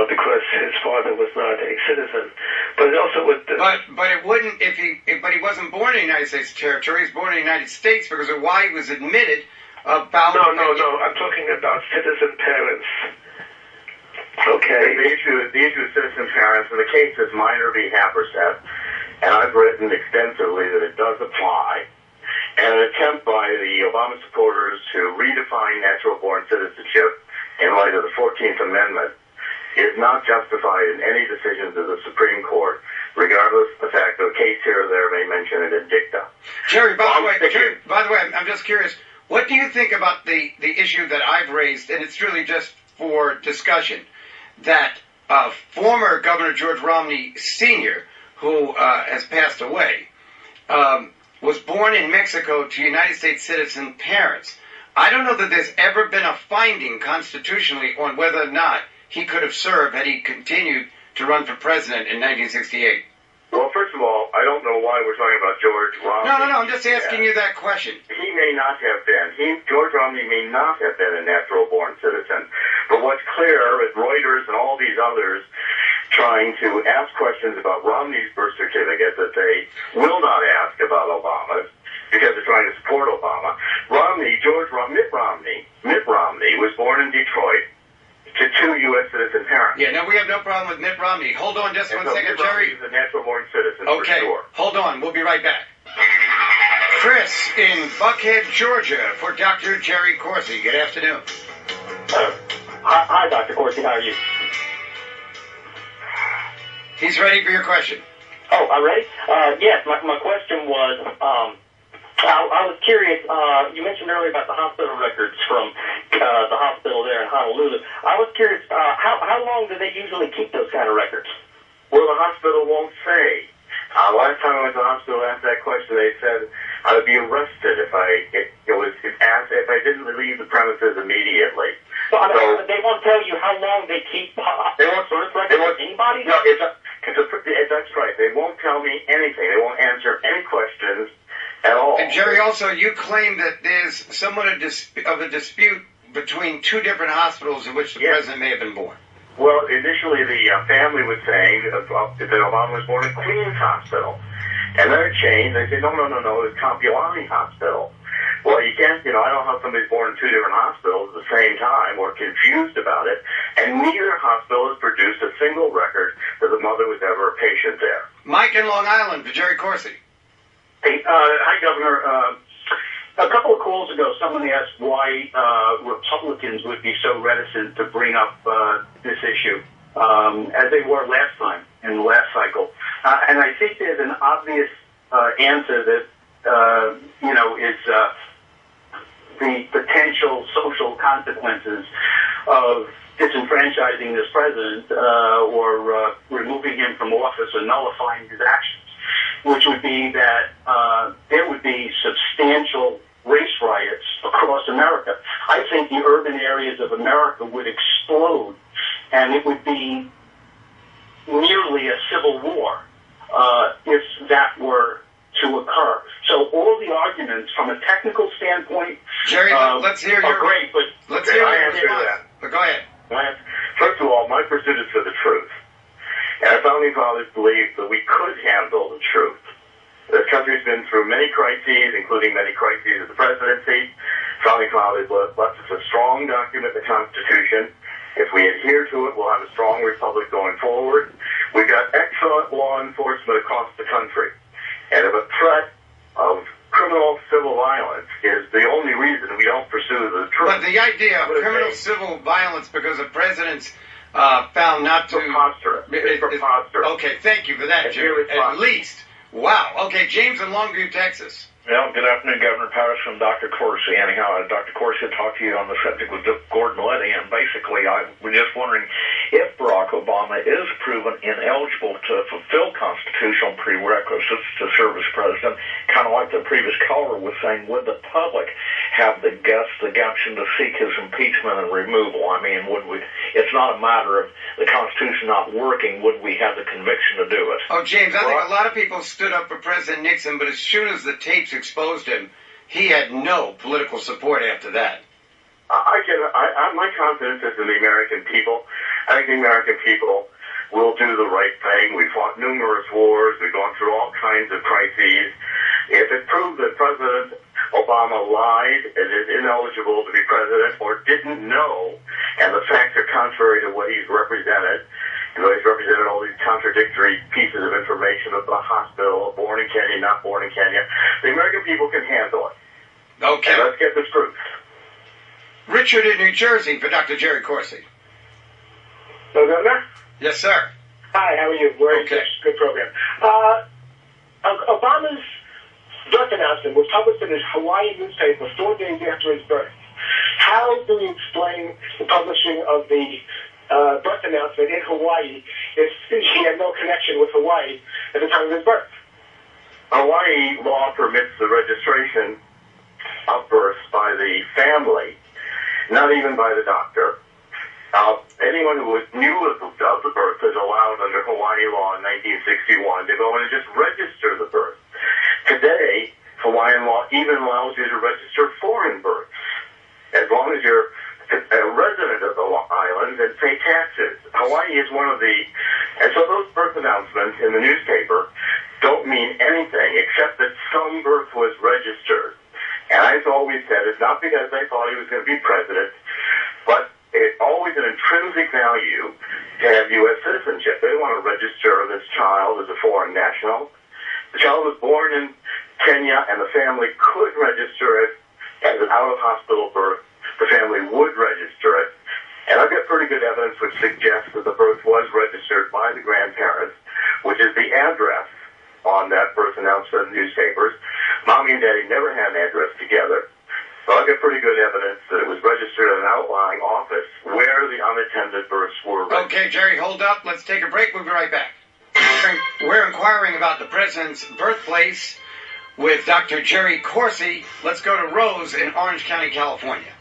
because his father was not a citizen. But it also would. But it wouldn't if he wasn't born in the United States territory. He's born in the United States because of why he was admitted about. No. I'm talking about citizen parents. Okay. The issue of citizen parents, and the case is minor v. Haberset, and I've written extensively that it does apply. And an attempt by the Obama supporters to redefine natural-born citizenship in light of the 14th Amendment is not justified in any decisions of the Supreme Court, regardless of the fact that a case here or there may mention it in dicta. Jerry, by the way, I'm just curious. What do you think about the issue that I've raised, and it's really just for discussion, that former Governor George Romney Sr., who has passed away, was born in Mexico to United States citizen parents. I don't know that there's ever been a finding constitutionally on whether or not he could have served had he continued to run for president in 1968. Well, first of all, I don't know why we're talking about George Romney. No, I'm just asking you that question. He may not have been. George Romney may not have been a natural-born citizen. But what's clear is Reuters and all these others trying to ask questions about Romney's birth certificate that they will not ask about Obama's because they're trying to support Obama. Mitt Romney was born in Detroit to two U.S. citizen parents. Yeah, no, we have no problem with Mitt Romney. Hold on just one second, Jerry. He's a natural-born citizen, okay, for sure. Hold on. We'll be right back. Chris in Buckhead, Georgia, for Dr. Jerry Corsi. Good afternoon. Hi, Dr. Corsi. How are you? He's ready for your question. Oh, I'm ready? Yes, my question was, I was curious, you mentioned earlier about the hospital records from the hospital there in Honolulu. I was curious, how long do they usually keep those kind of records? Well, the hospital won't say. Last time I went to the hospital and asked that question, they said I would be arrested if I didn't leave the premises immediately. So they won't tell you how long they keep birth records of anybody? No, that's right. They won't tell me anything. They won't answer any questions at all. And Jerry, also, you claim that there's somewhat of a dispute between two different hospitals in which the president may have been born. Well, initially the family was saying that Obama was born at Queens Hospital. And then it changed. They said, no, it's Kapiolani Hospital. Well, you can't, I don't know how somebody's born in two different hospitals at the same time or confused about it. And neither hospital has produced a single record that the mother was ever a patient there. Mike in Long Island for Jerry Corsi. Hey, hi, Governor. A couple of calls ago, someone asked why Republicans would be so reticent to bring up this issue, as they were last time, in the last cycle. And I think there's an obvious answer that, is the potential social consequences of disenfranchising this president or removing him from office or nullifying his actions, which would be that there would be substantial race riots across America. I think the urban areas of America would explode, and it would be nearly essentially a civil war if that were to occur. So all the arguments from a technical standpoint, Jerry, let's hear your great, but let's hear I your answer response. that. But go ahead. First of all, my pursuit is for the truth. And our founding fathers believed that we could handle the truth. This country's been through many crises, including many crises of the presidency. Founding fathers left us a strong document, the Constitution. If we adhere to it, we'll have a strong republic going forward. We've got excellent law enforcement across the country. And if a threat of criminal civil violence is the only reason we don't pursue the truth. But the idea of criminal civil violence because the president's found not to... Preposterous. It's preposterous. Okay, thank you for that, Jerry. At least. Wow. Okay, James in Longview, Texas. Well, good afternoon, Governor Powers from Dr. Corsi. Anyhow, Dr. Corsi talked to you on the subject with Gordon Liddy, and basically I was just wondering if Barack Obama is proven ineligible to fulfill constitutional prerequisites to serve as president, kind of like the previous caller was saying, would the public have the gumption to seek his impeachment and removal? I mean, would we? It's not a matter of the Constitution not working. Would we have the conviction to do it? Oh, James, I think a lot of people stood up for President Nixon, but as soon as the tapes exposed him, he had no political support after that. My confidence is in the American people. I think the American people will do the right thing. We fought numerous wars. We've gone through all kinds of crises. If it proved that President Obama lied and is ineligible to be president or didn't know, and the facts are contrary to what he's represented, he's represented all these contradictory pieces of information about the hospital, born in Kenya, not born in Kenya. The American people can handle it. Okay. And let's get this proof. Richard in New Jersey for Dr. Jerry Corsi. So, Governor? Yes, sir. Hi, how are you? Very good program. Obama's birth announcement was published in his Hawaii newspaper 4 days after his birth. How do you explain the publishing of the birth announcement in Hawaii if he had no connection with Hawaii at the time of his birth? Hawaii law permits the registration of births by the family, not even by the doctor. Anyone who knew of the birth is allowed under Hawaii law in 1961 to go in and just register the birth. Today, Hawaiian law even allows you to register foreign births, as long as you're a resident of the island and pay taxes. Hawaii is one of the... And so those birth announcements in the newspaper don't mean anything except that some birth was registered. And I've always said it's not because they thought he was going to be president, but it's always an intrinsic value to have U.S. citizenship. They want to register this child as a foreign national. The child was born in Kenya, and the family could register it as an out-of-hospital birth. The family would register it. And I've got pretty good evidence which suggests that the birth was registered by the grandparents, which is the address on that birth announcement in newspapers. Mommy and Daddy never had an address together. So I've got pretty good evidence that it was registered in an outlying office where the unattended births were registered. Okay, Jerry, hold up. Let's take a break. We'll be right back. We're inquiring about the president's birthplace with Dr. Jerry Corsi. Let's go to Rose in Orange County, California.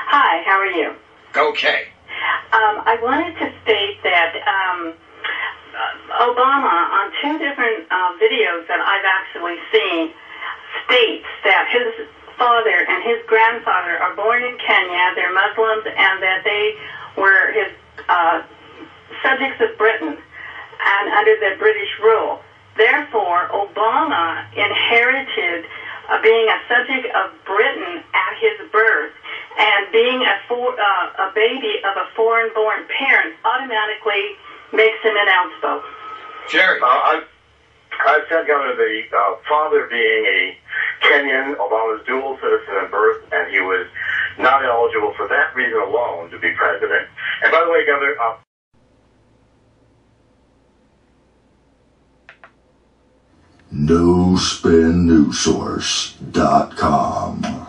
Hi, how are you? Okay. I wanted to state that Obama, on 2 different videos that I've actually seen, states that his father and his grandfather are born in Kenya, they're Muslims, and that they were his subjects of Britain and under the British rule. Therefore, Obama inherited being a subject of Britain at his birth, and being a baby of a foreign-born parent automatically makes him ineligible. Jerry. I've said, Governor, the father being a Kenyan, Obama's dual citizen at birth, and he was not eligible for that reason alone to be president. And by the way, Governor... NoSpinNewsSource.com